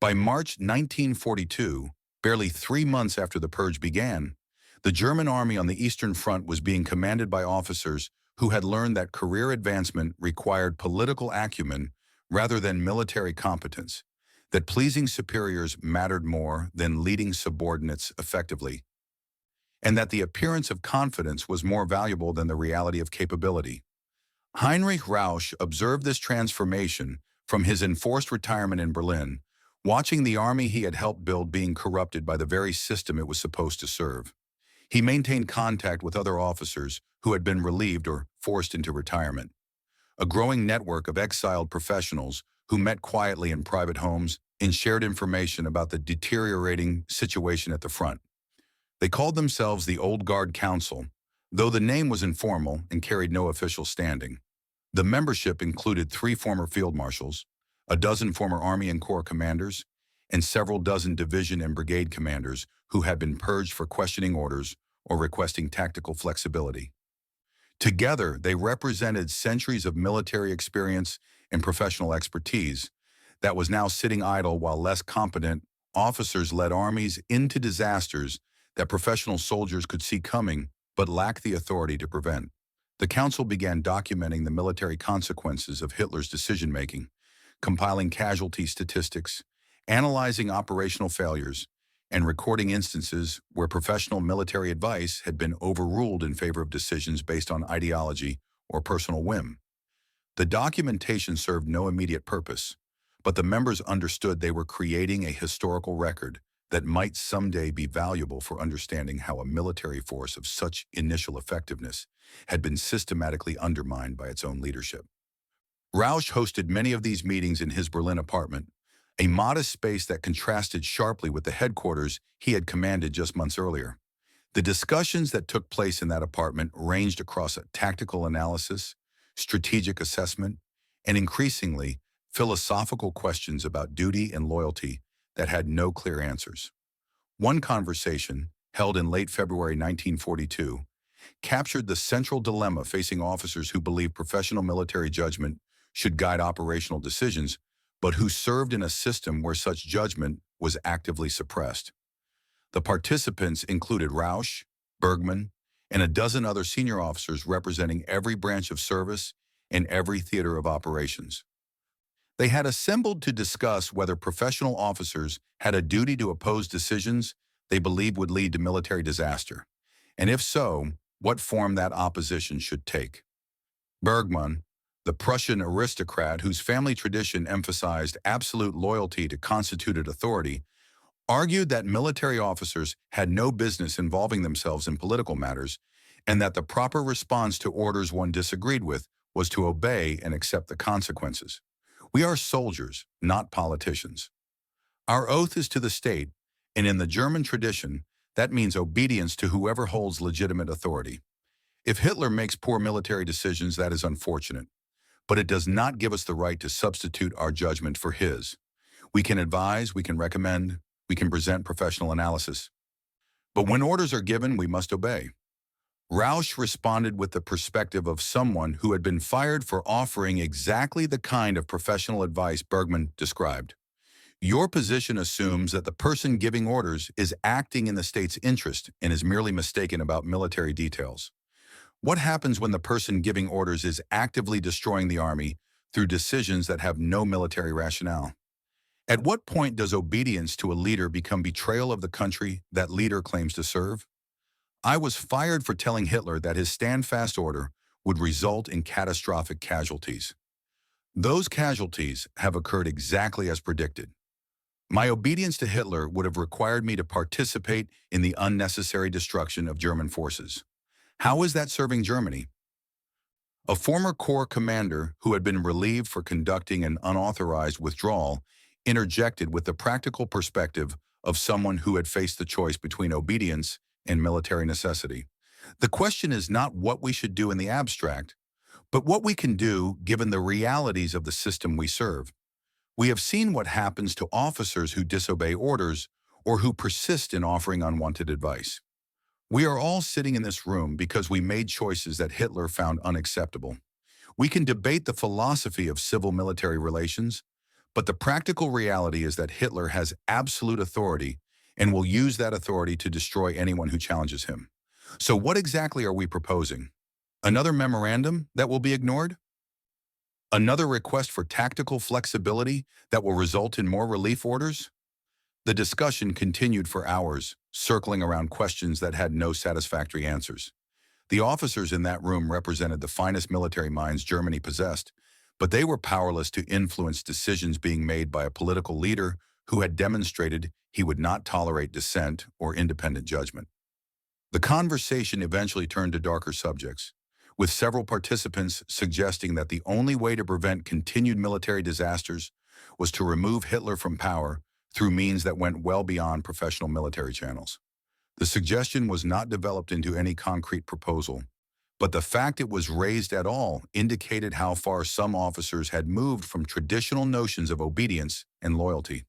By March 1942, barely 3 months after the purge began, the German army on the Eastern Front was being commanded by officers who had learned that career advancement required political acumen rather than military competence, that pleasing superiors mattered more than leading subordinates effectively, and that the appearance of confidence was more valuable than the reality of capability. Heinrich Rausch observed this transformation from his enforced retirement in Berlin, watching the army he had helped build being corrupted by the very system it was supposed to serve. He maintained contact with other officers who had been relieved or forced into retirement. A growing network of exiled professionals who met quietly in private homes and shared information about the deteriorating situation at the front. They called themselves the Old Guard Council, though the name was informal and carried no official standing. The membership included 3 former field marshals, a dozen former Army and Corps commanders, and several dozen division and brigade commanders who had been purged for questioning orders or requesting tactical flexibility. Together, they represented centuries of military experience and professional expertise that was now sitting idle while less competent officers led armies into disasters that professional soldiers could see coming but lacked the authority to prevent. The council began documenting the military consequences of Hitler's decision-making, compiling casualty statistics, analyzing operational failures, and recording instances where professional military advice had been overruled in favor of decisions based on ideology or personal whim. The documentation served no immediate purpose, but the members understood they were creating a historical record that might someday be valuable for understanding how a military force of such initial effectiveness had been systematically undermined by its own leadership. Rausch hosted many of these meetings in his Berlin apartment, a modest space that contrasted sharply with the headquarters he had commanded just months earlier. The discussions that took place in that apartment ranged across a tactical analysis, strategic assessment, and increasingly philosophical questions about duty and loyalty that had no clear answers. One conversation, held in late February 1942, captured the central dilemma facing officers who believed professional military judgment should guide operational decisions, but who served in a system where such judgment was actively suppressed. The participants included Rausch, Bergmann, and a dozen other senior officers representing every branch of service and every theater of operations. They had assembled to discuss whether professional officers had a duty to oppose decisions they believed would lead to military disaster, and if so, what form that opposition should take. Bergmann, the Prussian aristocrat whose family tradition emphasized absolute loyalty to constituted authority, argued that military officers had no business involving themselves in political matters, and that the proper response to orders one disagreed with was to obey and accept the consequences. We are soldiers, not politicians. Our oath is to the state, and in the German tradition, that means obedience to whoever holds legitimate authority. If Hitler makes poor military decisions, that is unfortunate, but it does not give us the right to substitute our judgment for his. We can advise, we can recommend, we can present professional analysis. But when orders are given, we must obey. Rausch responded with the perspective of someone who had been fired for offering exactly the kind of professional advice Bergmann described. Your position assumes that the person giving orders is acting in the state's interest and is merely mistaken about military details. What happens when the person giving orders is actively destroying the army through decisions that have no military rationale? At what point does obedience to a leader become betrayal of the country that leader claims to serve? I was fired for telling Hitler that his stand-fast order would result in catastrophic casualties. Those casualties have occurred exactly as predicted. My obedience to Hitler would have required me to participate in the unnecessary destruction of German forces. How is that serving Germany? A former Corps commander who had been relieved for conducting an unauthorized withdrawal interjected with the practical perspective of someone who had faced the choice between obedience and military necessity. The question is not what we should do in the abstract, but what we can do given the realities of the system we serve. We have seen what happens to officers who disobey orders or who persist in offering unwanted advice. We are all sitting in this room because we made choices that Hitler found unacceptable. We can debate the philosophy of civil-military relations, but the practical reality is that Hitler has absolute authority and will use that authority to destroy anyone who challenges him. So what exactly are we proposing? Another memorandum that will be ignored? Another request for tactical flexibility that will result in more relief orders? The discussion continued for hours, circling around questions that had no satisfactory answers. The officers in that room represented the finest military minds Germany possessed, but they were powerless to influence decisions being made by a political leader who had demonstrated he would not tolerate dissent or independent judgment. The conversation eventually turned to darker subjects, with several participants suggesting that the only way to prevent continued military disasters was to remove Hitler from power through means that went well beyond professional military channels. The suggestion was not developed into any concrete proposal, but the fact it was raised at all indicated how far some officers had moved from traditional notions of obedience and loyalty.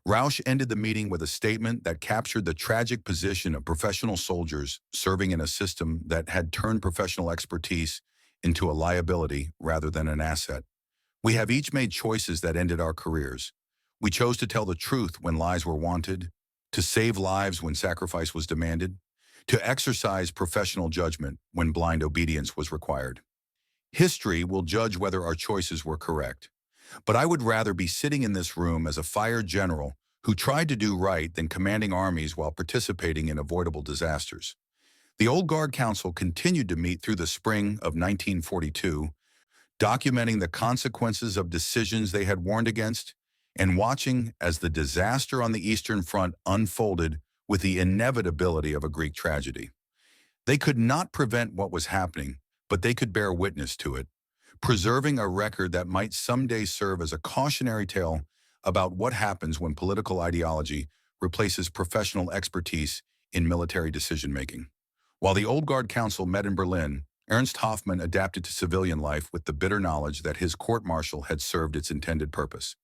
Rausch ended the meeting with a statement that captured the tragic position of professional soldiers serving in a system that had turned professional expertise into a liability rather than an asset. We have each made choices that ended our careers. We chose to tell the truth when lies were wanted, to save lives when sacrifice was demanded, to exercise professional judgment when blind obedience was required. History will judge whether our choices were correct. But I would rather be sitting in this room as a fired general who tried to do right than commanding armies while participating in avoidable disasters. The Old Guard Council continued to meet through the spring of 1942, documenting the consequences of decisions they had warned against and watching as the disaster on the Eastern Front unfolded with the inevitability of a Greek tragedy. They could not prevent what was happening, but they could bear witness to it, preserving a record that might someday serve as a cautionary tale about what happens when political ideology replaces professional expertise in military decision-making. While the Old Guard Council met in Berlin, Ernst Hoffmann adapted to civilian life with the bitter knowledge that his court-martial had served its intended purpose.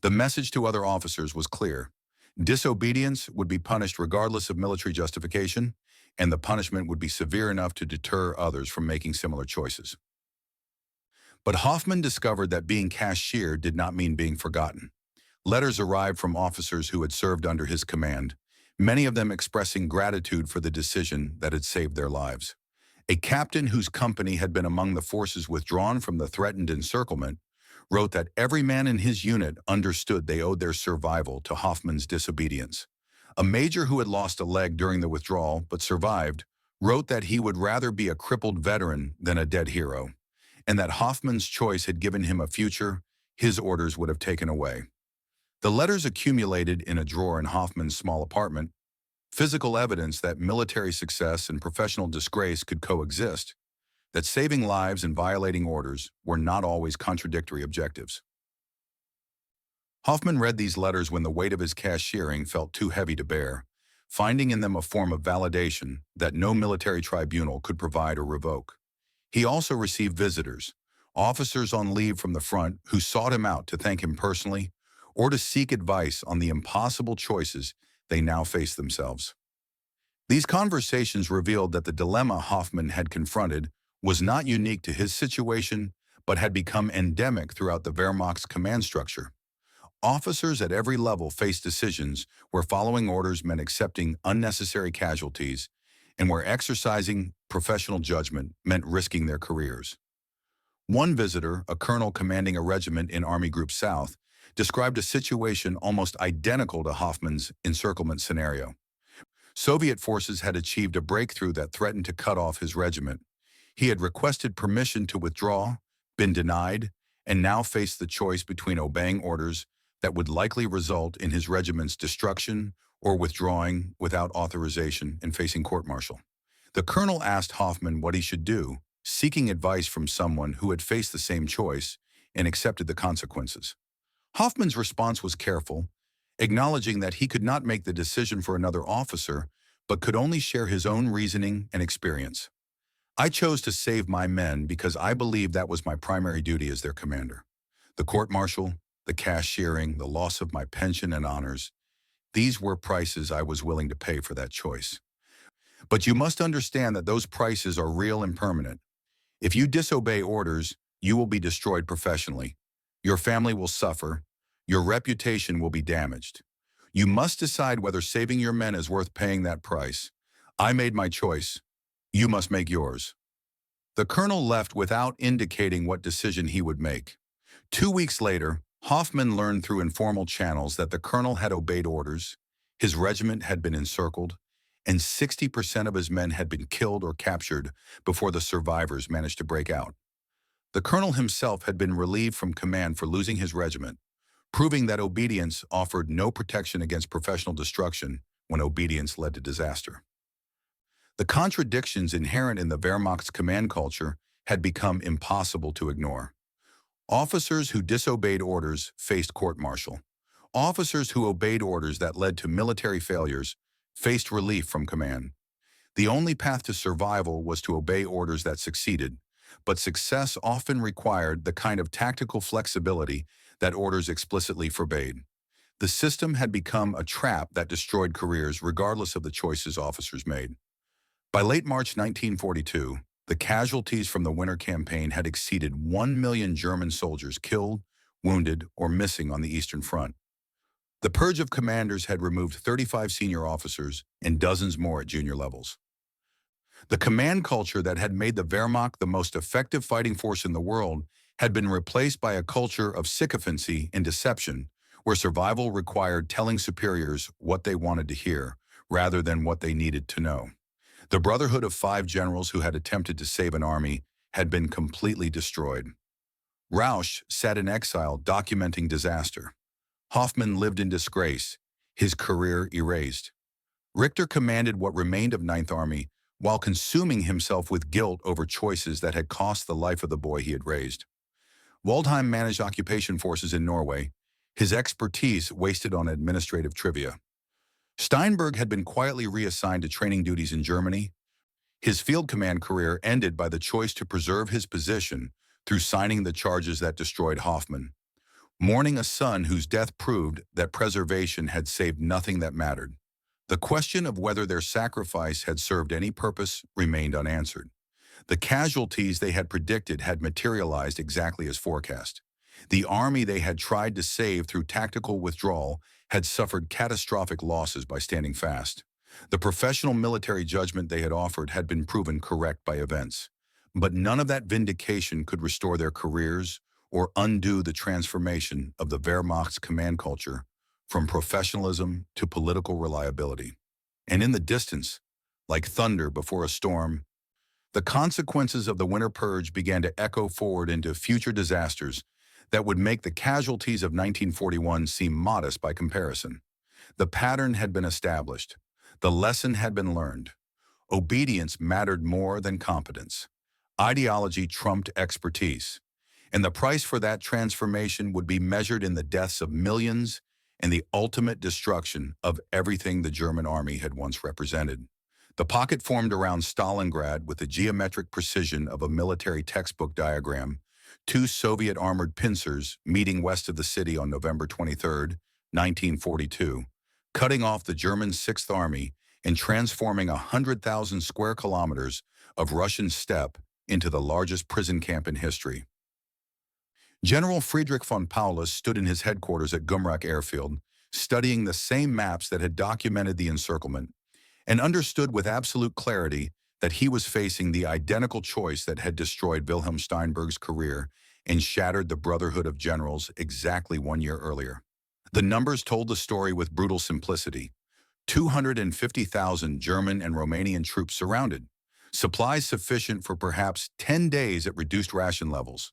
The message to other officers was clear. Disobedience would be punished regardless of military justification, and the punishment would be severe enough to deter others from making similar choices. But Hoffmann discovered that being cashiered did not mean being forgotten. Letters arrived from officers who had served under his command, many of them expressing gratitude for the decision that had saved their lives. A captain whose company had been among the forces withdrawn from the threatened encirclement wrote that every man in his unit understood they owed their survival to Hoffmann's disobedience. A major who had lost a leg during the withdrawal but survived wrote that he would rather be a crippled veteran than a dead hero, and that Hoffmann's choice had given him a future his orders would have taken away. The letters accumulated in a drawer in Hoffmann's small apartment, physical evidence that military success and professional disgrace could coexist, that saving lives and violating orders were not always contradictory objectives. Hoffmann read these letters when the weight of his cashiering felt too heavy to bear, finding in them a form of validation that no military tribunal could provide or revoke. He also received visitors, officers on leave from the front who sought him out to thank him personally or to seek advice on the impossible choices they now faced themselves. These conversations revealed that the dilemma Hoffmann had confronted was not unique to his situation, but had become endemic throughout the Wehrmacht's command structure. Officers at every level faced decisions where following orders meant accepting unnecessary casualties and where exercising professional judgment meant risking their careers. One visitor, a colonel commanding a regiment in Army Group South, described a situation almost identical to Hoffmann's encirclement scenario. Soviet forces had achieved a breakthrough that threatened to cut off his regiment. He had requested permission to withdraw, been denied, and now faced the choice between obeying orders that would likely result in his regiment's destruction or withdrawing without authorization and facing court-martial. The colonel asked Hoffmann what he should do, seeking advice from someone who had faced the same choice and accepted the consequences. Hoffmann's response was careful, acknowledging that he could not make the decision for another officer, but could only share his own reasoning and experience. I chose to save my men because I believed that was my primary duty as their commander. The court-martial, the cashiering, the loss of my pension and honors, these were prices I was willing to pay for that choice. But you must understand that those prices are real and permanent. If you disobey orders, you will be destroyed professionally. Your family will suffer. Your reputation will be damaged. You must decide whether saving your men is worth paying that price. I made my choice. You must make yours. The colonel left without indicating what decision he would make. 2 weeks later, Hoffmann learned through informal channels that the colonel had obeyed orders, his regiment had been encircled, and 60% of his men had been killed or captured before the survivors managed to break out. The colonel himself had been relieved from command for losing his regiment, proving that obedience offered no protection against professional destruction when obedience led to disaster. The contradictions inherent in the Wehrmacht's command culture had become impossible to ignore. Officers who disobeyed orders faced court-martial. Officers who obeyed orders that led to military failures faced relief from command. The only path to survival was to obey orders that succeeded, but success often required the kind of tactical flexibility that orders explicitly forbade. The system had become a trap that destroyed careers regardless of the choices officers made. By late March 1942, the casualties from the winter campaign had exceeded 1 million German soldiers killed, wounded, or missing on the Eastern Front. The purge of commanders had removed 35 senior officers and dozens more at junior levels. The command culture that had made the Wehrmacht the most effective fighting force in the world had been replaced by a culture of sycophancy and deception, where survival required telling superiors what they wanted to hear, rather than what they needed to know. The brotherhood of 5 generals who had attempted to save an army had been completely destroyed. Rausch sat in exile documenting disaster. Hoffmann lived in disgrace, his career erased. Richter commanded what remained of Ninth Army while consuming himself with guilt over choices that had cost the life of the boy he had raised. Waldheim managed occupation forces in Norway, his expertise wasted on administrative trivia. Steinberg had been quietly reassigned to training duties in Germany. His field command career ended by the choice to preserve his position through signing the charges that destroyed Hoffmann, mourning a son whose death proved that preservation had saved nothing that mattered. The question of whether their sacrifice had served any purpose remained unanswered. The casualties they had predicted had materialized exactly as forecast. The army they had tried to save through tactical withdrawal had suffered catastrophic losses by standing fast. The professional military judgment they had offered had been proven correct by events. But none of that vindication could restore their careers or undo the transformation of the Wehrmacht's command culture from professionalism to political reliability. And in the distance, like thunder before a storm, the consequences of the winter purge began to echo forward into future disasters that would make the casualties of 1941 seem modest by comparison. The pattern had been established. The lesson had been learned. Obedience mattered more than competence. Ideology trumped expertise. And the price for that transformation would be measured in the deaths of millions and the ultimate destruction of everything the German army had once represented. The pocket formed around Stalingrad with the geometric precision of a military textbook diagram, 2 Soviet armored pincers meeting west of the city on November 23, 1942, cutting off the German Sixth Army and transforming 100,000 square kilometers of Russian steppe into the largest prison camp in history. General Friedrich von Paulus stood in his headquarters at Gumrach Airfield, studying the same maps that had documented the encirclement, and understood with absolute clarity that he was facing the identical choice that had destroyed Wilhelm Steinberg's career and shattered the brotherhood of generals exactly 1 year earlier. The numbers told the story with brutal simplicity. 250,000 German and Romanian troops surrounded, supplies sufficient for perhaps 10 days at reduced ration levels.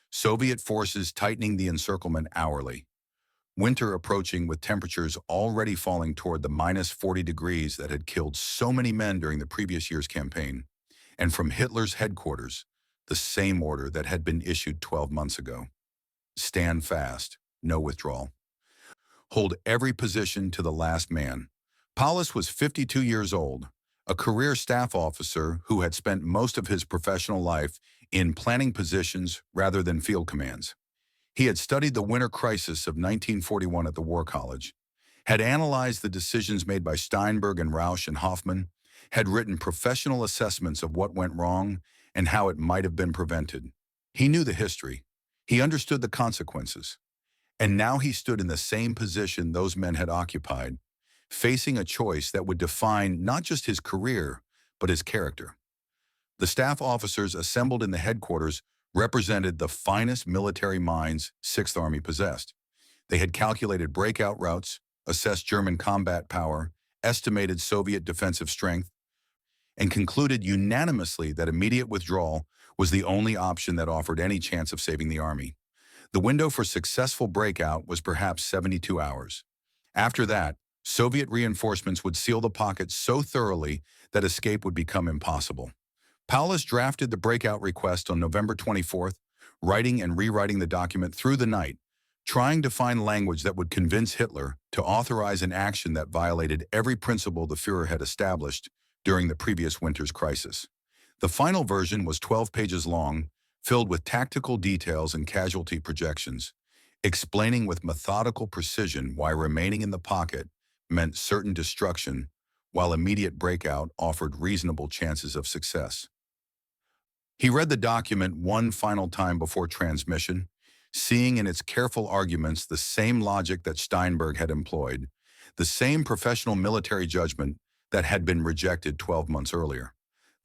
Soviet forces tightening the encirclement hourly. Winter approaching with temperatures already falling toward the -40 degrees that had killed so many men during the previous year's campaign. And from Hitler's headquarters, the same order that had been issued 12 months ago. Stand fast, no withdrawal. Hold every position to the last man. Paulus was 52 years old, a career staff officer who had spent most of his professional life in planning positions rather than field commands. He had studied the winter crisis of 1941 at the War College, had analyzed the decisions made by Steinberg and Rausch and Hoffmann, had written professional assessments of what went wrong and how it might have been prevented. He knew the history. He understood the consequences. And now he stood in the same position those men had occupied, facing a choice that would define not just his career, but his character. The staff officers assembled in the headquarters represented the finest military minds Sixth Army possessed. They had calculated breakout routes, assessed German combat power, estimated Soviet defensive strength, and concluded unanimously that immediate withdrawal was the only option that offered any chance of saving the army. The window for successful breakout was perhaps 72 hours. After that, Soviet reinforcements would seal the pocket so thoroughly that escape would become impossible. Paulus drafted the breakout request on November 24th, writing and rewriting the document through the night, trying to find language that would convince Hitler to authorize an action that violated every principle the Führer had established during the previous winter's crisis. The final version was 12 pages long, filled with tactical details and casualty projections, explaining with methodical precision why remaining in the pocket meant certain destruction, while immediate breakout offered reasonable chances of success. He read the document one final time before transmission, seeing in its careful arguments the same logic that Steinberg had employed, the same professional military judgment that had been rejected 12 months earlier.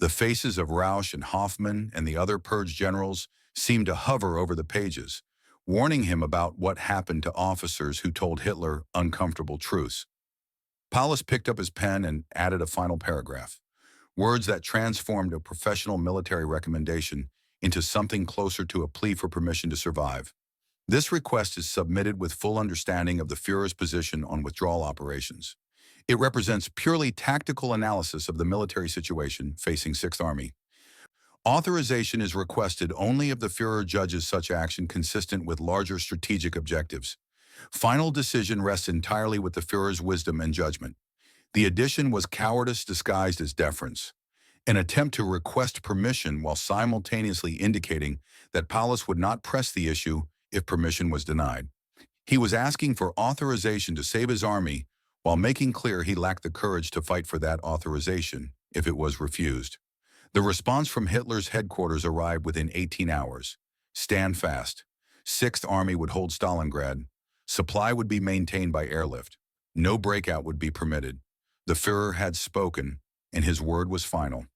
The faces of Rausch and Hoffmann and the other purge generals seemed to hover over the pages, warning him about what happened to officers who told Hitler uncomfortable truths. Paulus picked up his pen and added a final paragraph, words that transformed a professional military recommendation into something closer to a plea for permission to survive. This request is submitted with full understanding of the Führer's position on withdrawal operations. It represents purely tactical analysis of the military situation facing Sixth Army. Authorization is requested only if the Führer judges such action consistent with larger strategic objectives. Final decision rests entirely with the Führer's wisdom and judgment. The addition was cowardice disguised as deference, an attempt to request permission while simultaneously indicating that Paulus would not press the issue if permission was denied. He was asking for authorization to save his army while making clear he lacked the courage to fight for that authorization if it was refused. The response from Hitler's headquarters arrived within 18 hours. Stand fast. Sixth Army would hold Stalingrad. Supply would be maintained by airlift. No breakout would be permitted. The Führer had spoken, and his word was final.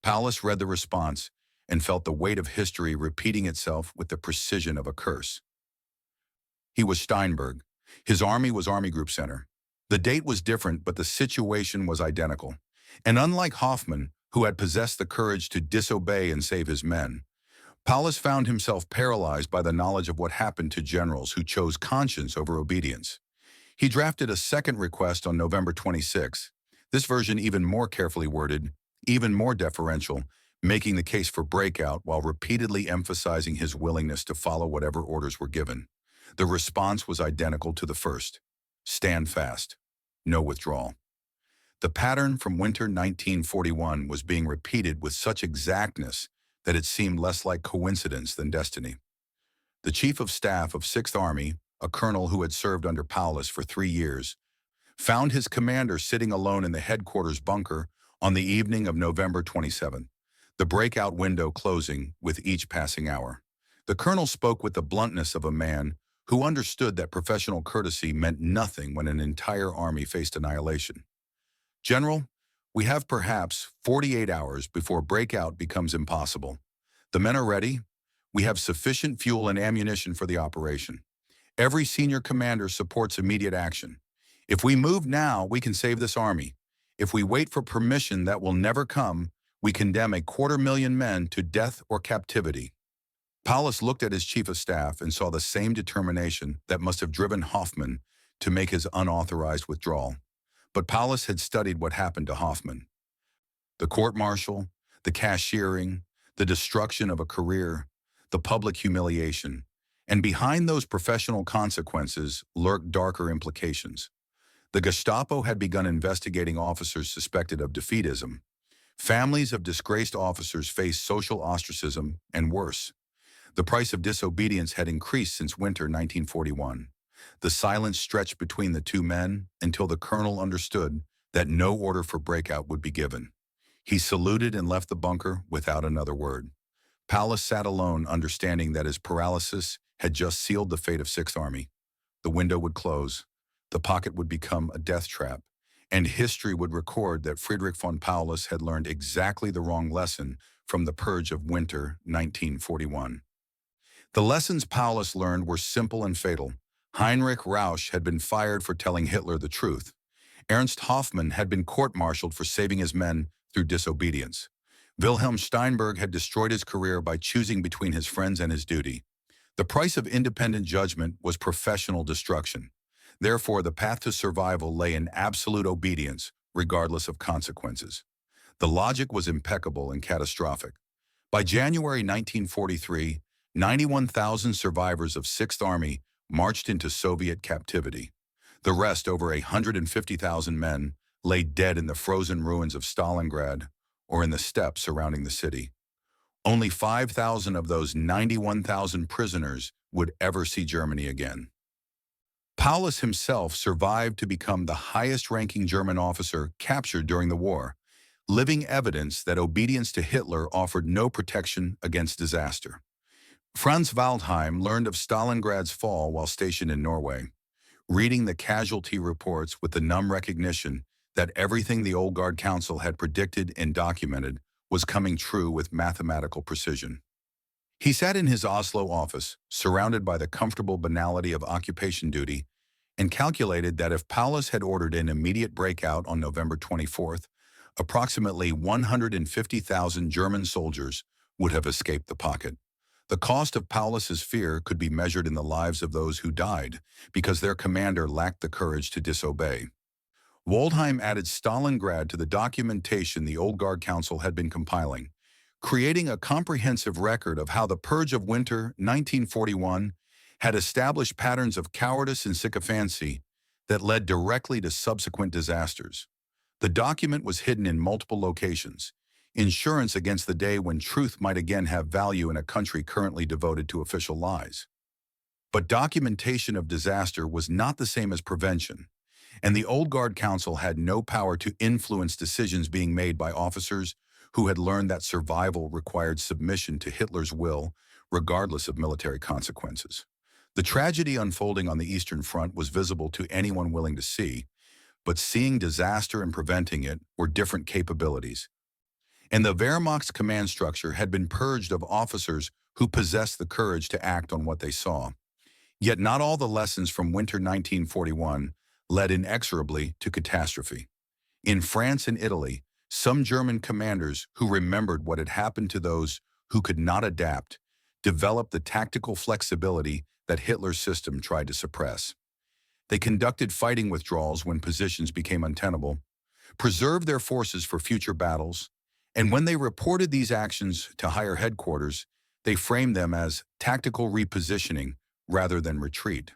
Paulus read the response and felt the weight of history repeating itself with the precision of a curse. He was Steinberg. His army was Army Group Center. The date was different, but the situation was identical. And unlike Hoffmann, who had possessed the courage to disobey and save his men, Paulus found himself paralyzed by the knowledge of what happened to generals who chose conscience over obedience. He drafted a second request on November 26, this version even more carefully worded, even more deferential, making the case for breakout while repeatedly emphasizing his willingness to follow whatever orders were given. The response was identical to the first. Stand fast. No withdrawal. The pattern from winter 1941 was being repeated with such exactness that it seemed less like coincidence than destiny. The Chief of Staff of Sixth Army, a colonel who had served under Paulus for 3 years, found his commander sitting alone in the headquarters bunker on the evening of November 27, the breakout window closing with each passing hour. The colonel spoke with the bluntness of a man who understood that professional courtesy meant nothing when an entire army faced annihilation. General, we have perhaps 48 hours before breakout becomes impossible. The men are ready. We have sufficient fuel and ammunition for the operation. Every senior commander supports immediate action. If we move now, we can save this army. If we wait for permission that will never come, we condemn 250,000 men to death or captivity. Paulus looked at his chief of staff and saw the same determination that must have driven Hoffmann to make his unauthorized withdrawal. But Paulus had studied what happened to Hoffmann. The court-martial, the cashiering, the destruction of a career, the public humiliation, and behind those professional consequences lurked darker implications. The Gestapo had begun investigating officers suspected of defeatism. Families of disgraced officers faced social ostracism and worse. The price of disobedience had increased since winter 1941. The silence stretched between the two men until the colonel understood that no order for breakout would be given. He saluted and left the bunker without another word. Paulus sat alone, understanding that his paralysis had just sealed the fate of Sixth Army. The window would close, the pocket would become a death trap, and history would record that Friedrich von Paulus had learned exactly the wrong lesson from the purge of winter 1941. The lessons Paulus learned were simple and fatal. Heinrich Rausch had been fired for telling Hitler the truth. Ernst Hoffmann had been court-martialed for saving his men through disobedience. Wilhelm Steinberg had destroyed his career by choosing between his friends and his duty. The price of independent judgment was professional destruction. Therefore, the path to survival lay in absolute obedience, regardless of consequences. The logic was impeccable and catastrophic. By January 1943, 91,000 survivors of Sixth Army marched into Soviet captivity. The rest, over 150,000 men, lay dead in the frozen ruins of Stalingrad or in the steppes surrounding the city. Only 5,000 of those 91,000 prisoners would ever see Germany again. Paulus himself survived to become the highest-ranking German officer captured during the war, living evidence that obedience to Hitler offered no protection against disaster. Franz Waldheim learned of Stalingrad's fall while stationed in Norway, reading the casualty reports with the numb recognition that everything the Old Guard Council had predicted and documented was coming true with mathematical precision. He sat in his Oslo office, surrounded by the comfortable banality of occupation duty, and calculated that if Paulus had ordered an immediate breakout on November 24th, approximately 150,000 German soldiers would have escaped the pocket. The cost of Paulus's fear could be measured in the lives of those who died because their commander lacked the courage to disobey. Waldheim added Stalingrad to the documentation the Old Guard Council had been compiling, creating a comprehensive record of how the purge of winter 1941 had established patterns of cowardice and sycophancy that led directly to subsequent disasters. The document was hidden in multiple locations, insurance against the day when truth might again have value in a country currently devoted to official lies. But documentation of disaster was not the same as prevention, and the Old Guard Council had no power to influence decisions being made by officers who had learned that survival required submission to Hitler's will, regardless of military consequences. The tragedy unfolding on the Eastern Front was visible to anyone willing to see, but seeing disaster and preventing it were different capabilities. And the Wehrmacht's command structure had been purged of officers who possessed the courage to act on what they saw. Yet not all the lessons from winter 1941 led inexorably to catastrophe. In France and Italy, some German commanders who remembered what had happened to those who could not adapt developed the tactical flexibility that Hitler's system tried to suppress. They conducted fighting withdrawals when positions became untenable, preserved their forces for future battles, and when they reported these actions to higher headquarters, they framed them as tactical repositioning rather than retreat.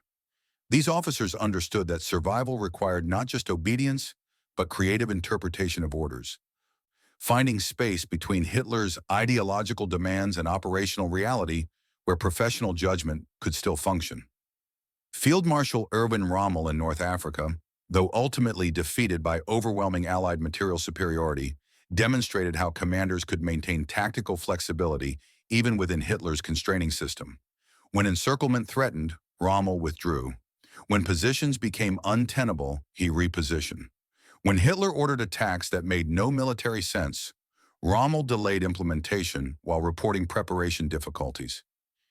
These officers understood that survival required not just obedience, but creative interpretation of orders, finding space between Hitler's ideological demands and operational reality where professional judgment could still function. Field Marshal Erwin Rommel in North Africa, though ultimately defeated by overwhelming Allied material superiority, demonstrated how commanders could maintain tactical flexibility even within Hitler's constraining system. When encirclement threatened, Rommel withdrew. When positions became untenable, he repositioned. When Hitler ordered attacks that made no military sense, Rommel delayed implementation while reporting preparation difficulties.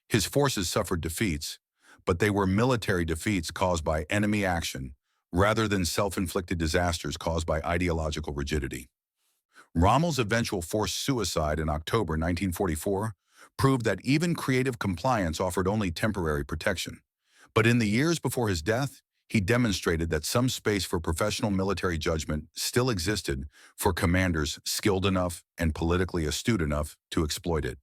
His forces suffered defeats, but they were military defeats caused by enemy action rather than self-inflicted disasters caused by ideological rigidity. Rommel's eventual forced suicide in October 1944 proved that even creative compliance offered only temporary protection. But in the years before his death, he demonstrated that some space for professional military judgment still existed for commanders skilled enough and politically astute enough to exploit it.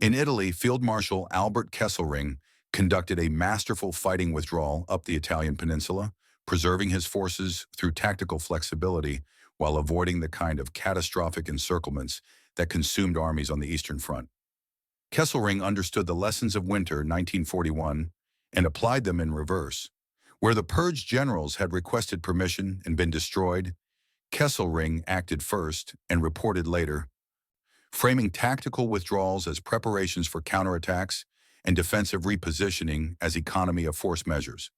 In Italy, Field Marshal Albert Kesselring conducted a masterful fighting withdrawal up the Italian peninsula, preserving his forces through tactical flexibility while avoiding the kind of catastrophic encirclements that consumed armies on the Eastern Front. Kesselring understood the lessons of winter 1941 and applied them in reverse. Where the purged generals had requested permission and been destroyed, Kesselring acted first and reported later, framing tactical withdrawals as preparations for counterattacks and defensive repositioning as economy of force measures.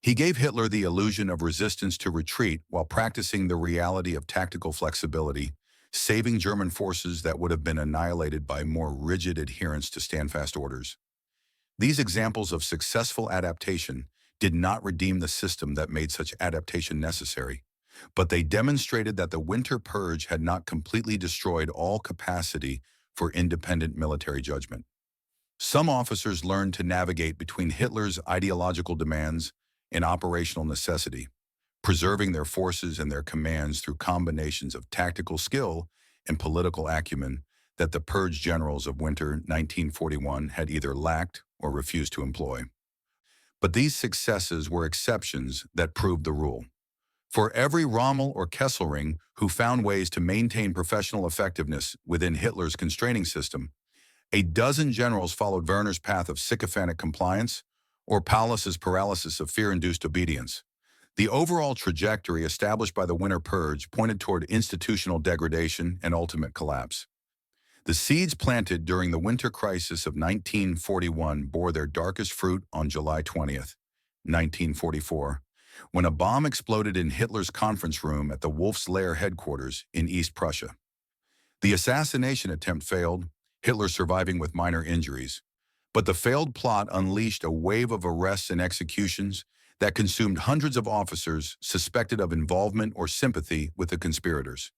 He gave Hitler the illusion of resistance to retreat while practicing the reality of tactical flexibility, saving German forces that would have been annihilated by more rigid adherence to standfast orders. These examples of successful adaptation did not redeem the system that made such adaptation necessary, but they demonstrated that the Winter Purge had not completely destroyed all capacity for independent military judgment. Some officers learned to navigate between Hitler's ideological demands and operational necessity, preserving their forces and their commands through combinations of tactical skill and political acumen that the purge generals of winter 1941 had either lacked or refused to employ. But these successes were exceptions that proved the rule. For every Rommel or Kesselring who found ways to maintain professional effectiveness within Hitler's constraining system, a dozen generals followed Werner's path of sycophantic compliance or Paulus's paralysis of fear-induced obedience. The overall trajectory established by the Winter Purge pointed toward institutional degradation and ultimate collapse. The seeds planted during the winter crisis of 1941 bore their darkest fruit on July 20th, 1944, when a bomb exploded in Hitler's conference room at the Wolf's Lair headquarters in East Prussia. The assassination attempt failed, Hitler surviving with minor injuries, but the failed plot unleashed a wave of arrests and executions that consumed hundreds of officers suspected of involvement or sympathy with the conspirators.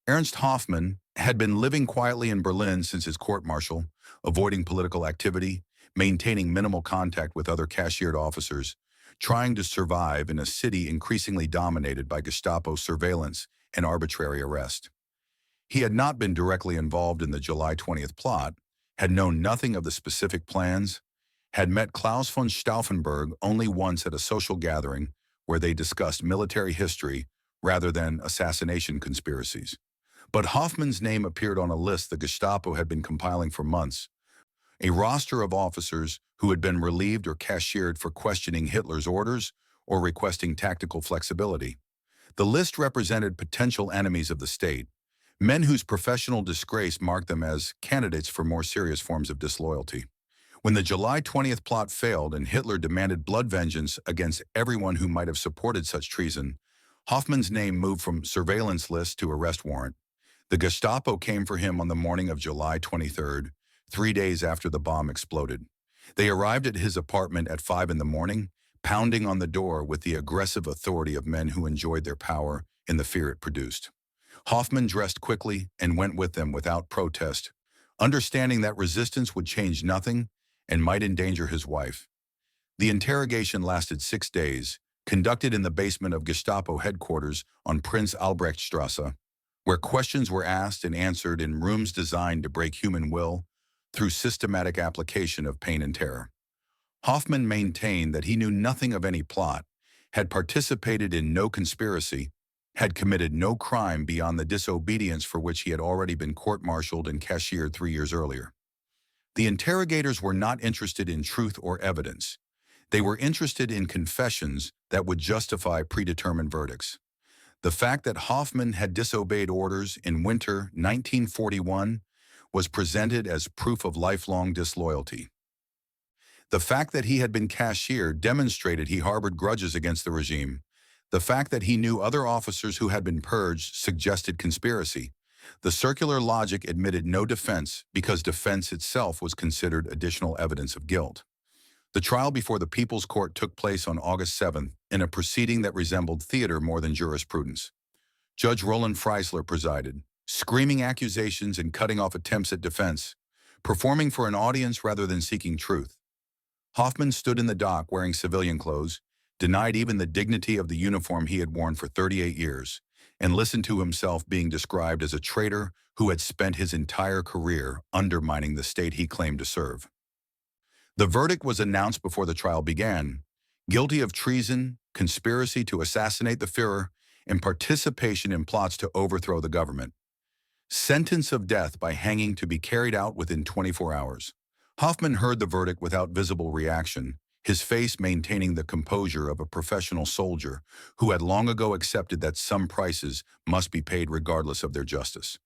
Ernst Hoffmann had been living quietly in Berlin since his court-martial, avoiding political activity, maintaining minimal contact with other cashiered officers, trying to survive in a city increasingly dominated by Gestapo surveillance and arbitrary arrest. He had not been directly involved in the July 20th plot, had known nothing of the specific plans, had met Klaus von Stauffenberg only once at a social gathering where they discussed military history rather than assassination conspiracies. But Hoffmann's name appeared on a list the Gestapo had been compiling for months, a roster of officers who had been relieved or cashiered for questioning Hitler's orders or requesting tactical flexibility. The list represented potential enemies of the state, men whose professional disgrace marked them as candidates for more serious forms of disloyalty. When the July 20th plot failed and Hitler demanded blood vengeance against everyone who might have supported such treason, Hoffmann's name moved from surveillance list to arrest warrant. The Gestapo came for him on the morning of July 23rd, 3 days after the bomb exploded. They arrived at his apartment at 5 in the morning, pounding on the door with the aggressive authority of men who enjoyed their power and the fear it produced. Hoffmann dressed quickly and went with them without protest, understanding that resistance would change nothing and might endanger his wife. The interrogation lasted 6 days, conducted in the basement of Gestapo headquarters on Prince Albrechtstrasse, where questions were asked and answered in rooms designed to break human will through systematic application of pain and terror. Hoffmann maintained that he knew nothing of any plot, had participated in no conspiracy, had committed no crime beyond the disobedience for which he had already been court-martialed and cashiered 3 years earlier. The interrogators were not interested in truth or evidence. They were interested in confessions that would justify predetermined verdicts. The fact that Hoffmann had disobeyed orders in winter 1941 was presented as proof of lifelong disloyalty. The fact that he had been cashiered demonstrated he harbored grudges against the regime. The fact that he knew other officers who had been purged suggested conspiracy. The circular logic admitted no defense because defense itself was considered additional evidence of guilt. The trial before the People's Court took place on August 7th in a proceeding that resembled theater more than jurisprudence. Judge Roland Freisler presided, screaming accusations and cutting off attempts at defense, performing for an audience rather than seeking truth. Hoffmann stood in the dock wearing civilian clothes, denied even the dignity of the uniform he had worn for 38 years, and listened to himself being described as a traitor who had spent his entire career undermining the state he claimed to serve. The verdict was announced before the trial began: guilty of treason, conspiracy to assassinate the Führer, and participation in plots to overthrow the government. Sentence of death by hanging to be carried out within 24 hours. Hoffmann heard the verdict without visible reaction, his face maintaining the composure of a professional soldier who had long ago accepted that some prices must be paid regardless of their justice.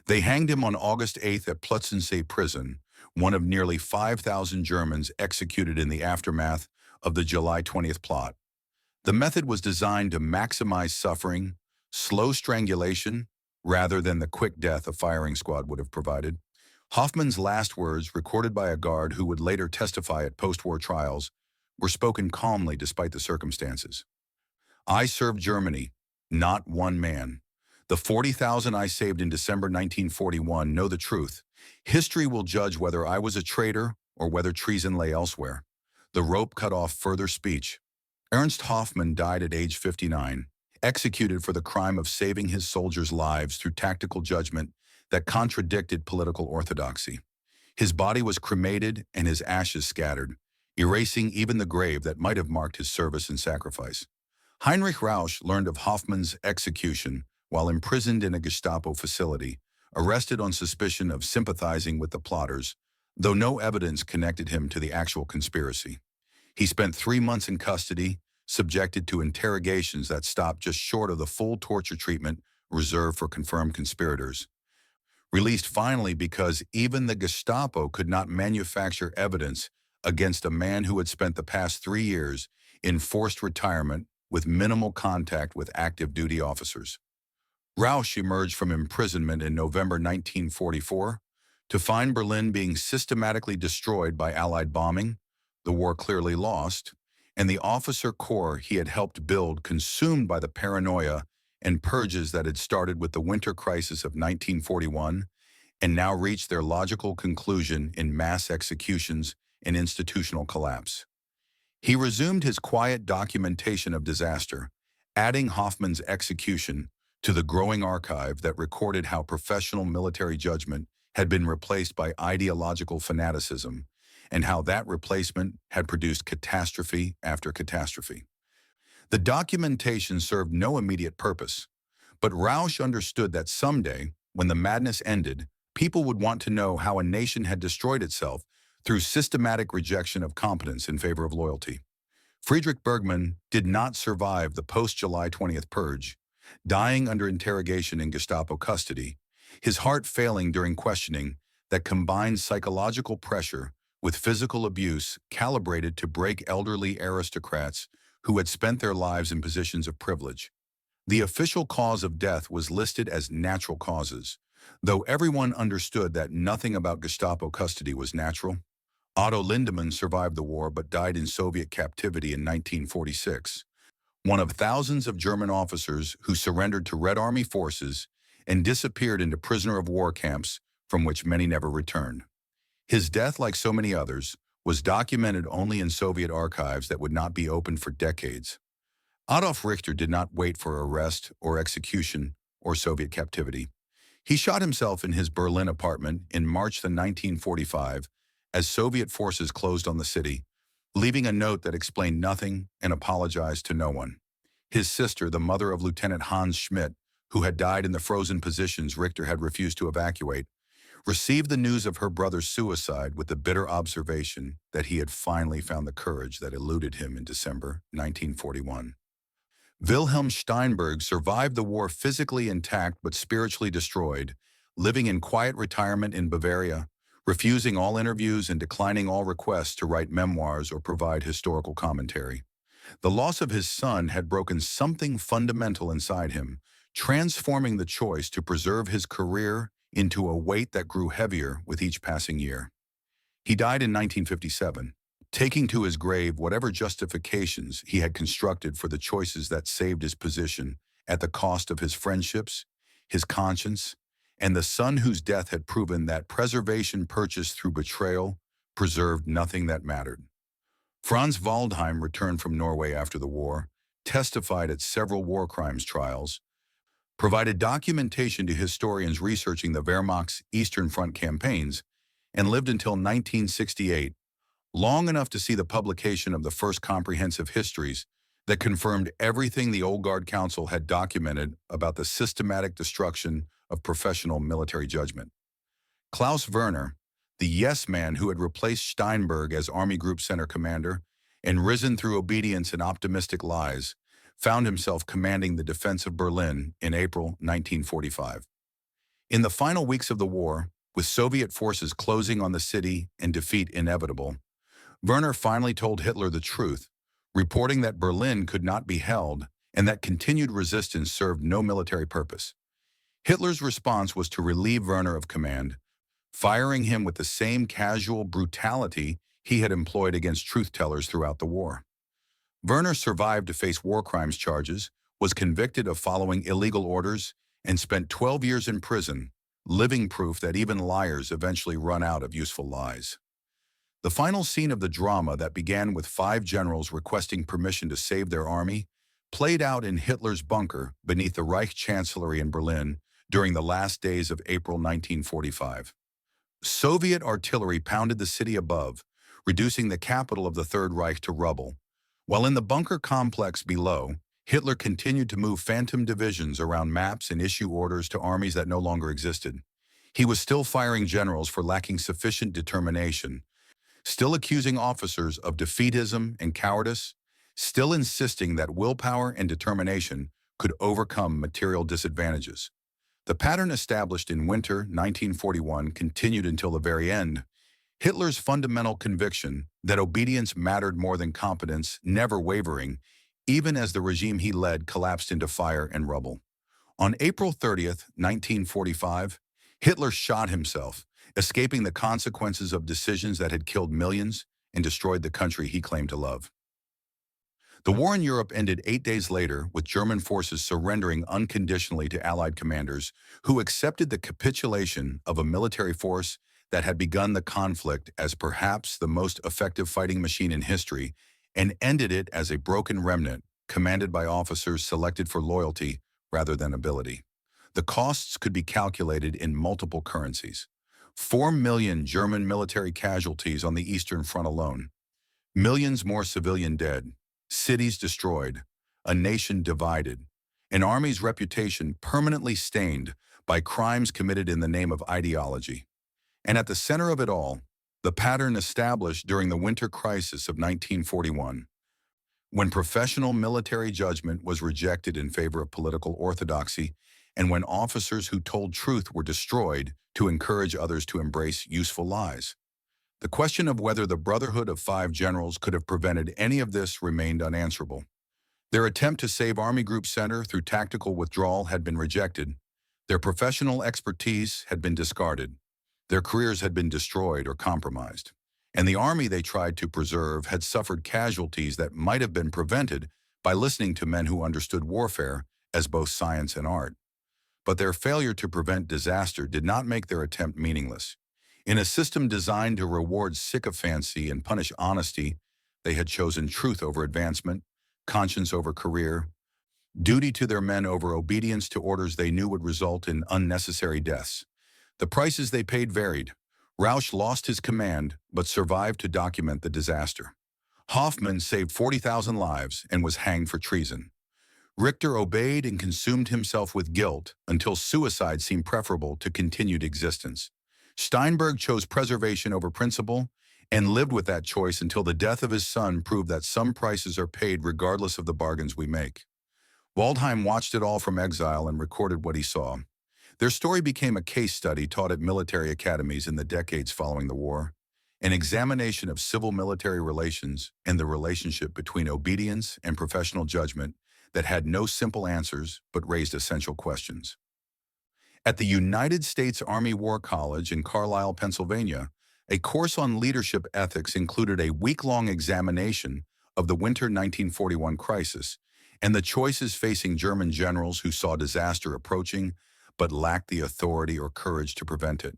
They hanged him on August 8th at Plötzensee prison, one of nearly 5,000 Germans executed in the aftermath of the July 20th plot. The method was designed to maximize suffering, slow strangulation, rather than the quick death a firing squad would have provided. Hoffmann's last words, recorded by a guard who would later testify at post-war trials, were spoken calmly despite the circumstances. "I served Germany, not one man. The 40,000 I saved in December 1941 know the truth. History will judge whether I was a traitor or whether treason lay elsewhere." The rope cut off further speech. Ernst Hoffmann died at age 59, executed for the crime of saving his soldiers' lives through tactical judgment that contradicted political orthodoxy. His body was cremated and his ashes scattered, erasing even the grave that might have marked his service and sacrifice. Heinrich Rausch learned of Hoffmann's execution while imprisoned in a Gestapo facility, arrested on suspicion of sympathizing with the plotters, though no evidence connected him to the actual conspiracy. He spent 3 months in custody, subjected to interrogations that stopped just short of the full torture treatment reserved for confirmed conspirators. Released finally because even the Gestapo could not manufacture evidence against a man who had spent the past 3 years in forced retirement with minimal contact with active duty officers. Rausch emerged from imprisonment in November 1944 to find Berlin being systematically destroyed by Allied bombing, the war clearly lost, and the officer corps he had helped build consumed by the paranoia and purges that had started with the winter crisis of 1941 and now reached their logical conclusion in mass executions and institutional collapse. He resumed his quiet documentation of disaster, adding Hoffmann's execution to the growing archive that recorded how professional military judgment had been replaced by ideological fanaticism, and how that replacement had produced catastrophe after catastrophe. The documentation served no immediate purpose, but Rausch understood that someday, when the madness ended, people would want to know how a nation had destroyed itself through systematic rejection of competence in favor of loyalty. Friedrich Bergmann did not survive the post-July 20th purge, dying under interrogation in Gestapo custody, his heart failing during questioning that combined psychological pressure with physical abuse calibrated to break elderly aristocrats who had spent their lives in positions of privilege. The official cause of death was listed as natural causes, though everyone understood that nothing about Gestapo custody was natural. Otto Lindemann survived the war but died in Soviet captivity in 1946, one of thousands of German officers who surrendered to Red Army forces and disappeared into prisoner of war camps from which many never returned. His death, like so many others, was documented only in Soviet archives that would not be opened for decades. Adolf Richter did not wait for arrest or execution or Soviet captivity. He shot himself in his Berlin apartment in March 1945 as Soviet forces closed on the city, leaving a note that explained nothing and apologized to no one. His sister, the mother of Lieutenant Hans Schmidt, who had died in the frozen positions Richter had refused to evacuate, received the news of her brother's suicide with the bitter observation that he had finally found the courage that eluded him in December 1941. Wilhelm Steinberg survived the war physically intact but spiritually destroyed, living in quiet retirement in Bavaria, refusing all interviews and declining all requests to write memoirs or provide historical commentary. The loss of his son had broken something fundamental inside him, transforming the choice to preserve his career into a weight that grew heavier with each passing year. He died in 1957, taking to his grave whatever justifications he had constructed for the choices that saved his position at the cost of his friendships, his conscience, and the son whose death had proven that preservation purchased through betrayal preserved nothing that mattered. Franz Waldheim returned from Norway after the war, testified at several war crimes trials, provided documentation to historians researching the Wehrmacht's Eastern Front campaigns, and lived until 1968, long enough to see the publication of the first comprehensive histories that confirmed everything the Old Guard Council had documented about the systematic destruction of professional military judgment. Klaus Werner, the yes man who had replaced Steinberg as Army Group Center commander, and risen through obedience and optimistic lies, found himself commanding the defense of Berlin in April 1945. In the final weeks of the war, with Soviet forces closing on the city and defeat inevitable, Werner finally told Hitler the truth, reporting that Berlin could not be held and that continued resistance served no military purpose. Hitler's response was to relieve Werner of command, firing him with the same casual brutality he had employed against truth-tellers throughout the war. Werner survived to face war crimes charges, was convicted of following illegal orders, and spent 12 years in prison, living proof that even liars eventually run out of useful lies. The final scene of the drama that began with 5 generals requesting permission to save their army played out in Hitler's bunker beneath the Reich Chancellery in Berlin during the last days of April 1945. Soviet artillery pounded the city above, reducing the capital of the Third Reich to rubble, while in the bunker complex below, Hitler continued to move phantom divisions around maps and issue orders to armies that no longer existed. He was still firing generals for lacking sufficient determination, still accusing officers of defeatism and cowardice, still insisting that willpower and determination could overcome material disadvantages. The pattern established in winter 1941 continued until the very end. Hitler's fundamental conviction that obedience mattered more than competence never wavering, even as the regime he led collapsed into fire and rubble. On April 30th, 1945, Hitler shot himself, escaping the consequences of decisions that had killed millions and destroyed the country he claimed to love. The war in Europe ended 8 days later with German forces surrendering unconditionally to Allied commanders who accepted the capitulation of a military force that had begun the conflict as perhaps the most effective fighting machine in history and ended it as a broken remnant commanded by officers selected for loyalty rather than ability. The costs could be calculated in multiple currencies. 4 million German military casualties on the Eastern Front alone, millions more civilian dead, cities destroyed, a nation divided, an army's reputation permanently stained by crimes committed in the name of ideology. And at the center of it all, the pattern established during the winter crisis of 1941, when professional military judgment was rejected in favor of political orthodoxy, and when officers who told truth were destroyed to encourage others to embrace useful lies. The question of whether the Brotherhood of 5 generals could have prevented any of this remained unanswerable. Their attempt to save Army Group Center through tactical withdrawal had been rejected. Their professional expertise had been discarded. Their careers had been destroyed or compromised. And the army they tried to preserve had suffered casualties that might have been prevented by listening to men who understood warfare as both science and art. But their failure to prevent disaster did not make their attempt meaningless. In a system designed to reward sycophancy and punish honesty, they had chosen truth over advancement, conscience over career, duty to their men over obedience to orders they knew would result in unnecessary deaths. The prices they paid varied. Rausch lost his command, but survived to document the disaster. Hoffmann saved 40,000 lives and was hanged for treason. Richter obeyed and consumed himself with guilt until suicide seemed preferable to continued existence. Steinberg chose preservation over principle and lived with that choice until the death of his son proved that some prices are paid regardless of the bargains we make. Waldheim watched it all from exile and recorded what he saw. Their story became a case study taught at military academies in the decades following the war, an examination of civil-military relations and the relationship between obedience and professional judgment that had no simple answers but raised essential questions. At the United States Army War College in Carlisle, Pennsylvania, a course on leadership ethics included a week-long examination of the winter 1941 crisis and the choices facing German generals who saw disaster approaching but lacked the authority or courage to prevent it.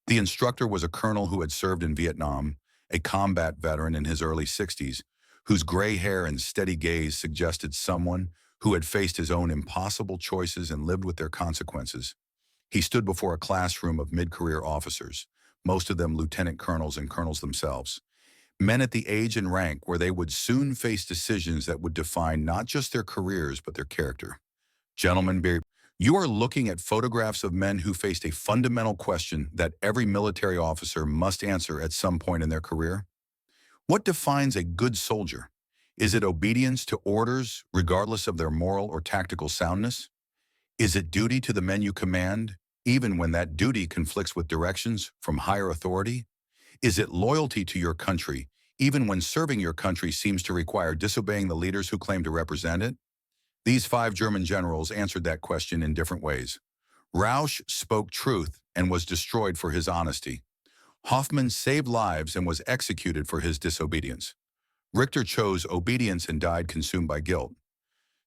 The instructor was a colonel who had served in Vietnam, a combat veteran in his early 60s, whose gray hair and steady gaze suggested someone who had faced his own impossible choices and lived with their consequences. He stood before a classroom of mid-career officers, most of them lieutenant colonels and colonels themselves, men at the age and rank where they would soon face decisions that would define not just their careers but their character. Gentlemen, you are looking at photographs of men who faced a fundamental question that every military officer must answer at some point in their career. What defines a good soldier? Is it obedience to orders, regardless of their moral or tactical soundness? Is it duty to the men you command, even when that duty conflicts with directions from higher authority? Is it loyalty to your country, even when serving your country seems to require disobeying the leaders who claim to represent it? These 5 German generals answered that question in different ways. Rausch spoke truth and was destroyed for his honesty. Hoffmann saved lives and was executed for his disobedience. Richter chose obedience and died consumed by guilt.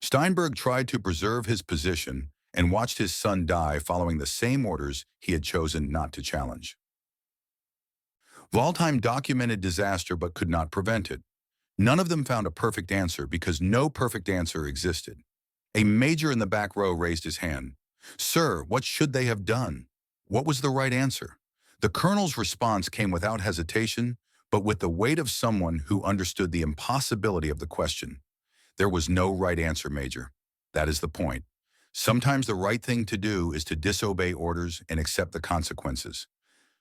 Steinberg tried to preserve his position and watched his son die following the same orders he had chosen not to challenge. Waldheim documented disaster but could not prevent it. None of them found a perfect answer because no perfect answer existed. A major in the back row raised his hand. "Sir, what should they have done? What was the right answer?" The colonel's response came without hesitation, but with the weight of someone who understood the impossibility of the question. "There was no right answer, Major. That is the point. Sometimes the right thing to do is to disobey orders and accept the consequences.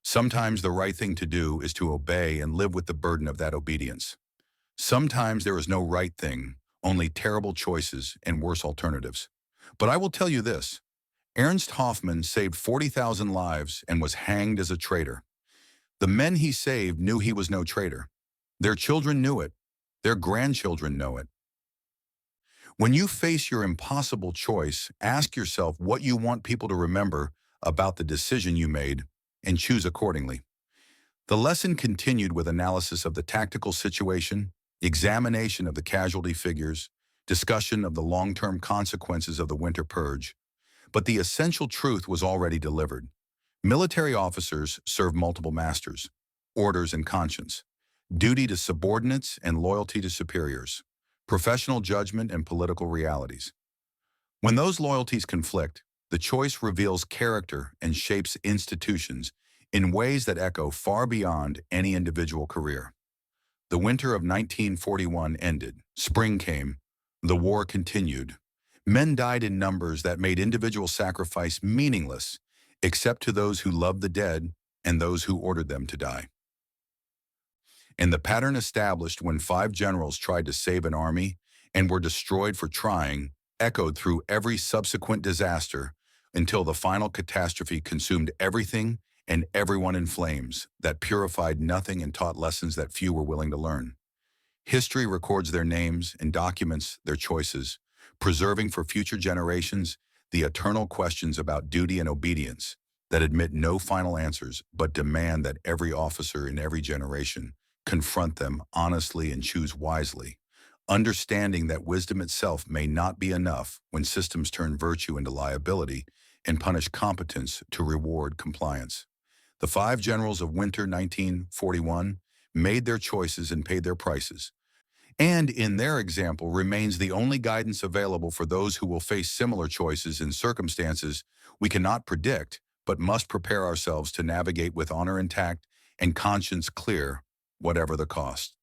Sometimes the right thing to do is to obey and live with the burden of that obedience. Sometimes there is no right thing, only terrible choices and worse alternatives. But I will tell you this. Ernst Hoffmann saved 40,000 lives and was hanged as a traitor. The men he saved knew he was no traitor. Their children knew it. Their grandchildren know it. When you face your impossible choice, ask yourself what you want people to remember about the decision you made and choose accordingly." The lesson continued with analysis of the tactical situation, examination of the casualty figures, discussion of the long-term consequences of the winter purge. But the essential truth was already delivered. Military officers serve multiple masters, orders and conscience, duty to subordinates and loyalty to superiors, professional judgment and political realities. When those loyalties conflict, the choice reveals character and shapes institutions in ways that echo far beyond any individual career. The winter of 1941 ended. Spring came. The war continued. Men died in numbers that made individual sacrifice meaningless, except to those who loved the dead and those who ordered them to die. And the pattern established when 5 generals tried to save an army and were destroyed for trying echoed through every subsequent disaster until the final catastrophe consumed everything and everyone in flames that purified nothing and taught lessons that few were willing to learn. History records their names and documents their choices, preserving for future generations the eternal questions about duty and obedience that admit no final answers but demand that every officer in every generation confront them honestly and choose wisely, understanding that wisdom itself may not be enough when systems turn virtue into liability and punish competence to reward compliance. The 5 generals of winter 1941 made their choices and paid their prices, and in their example remains the only guidance available for those who will face similar choices in circumstances we cannot predict but must prepare ourselves to navigate with honor intact and conscience clear, whatever the cost.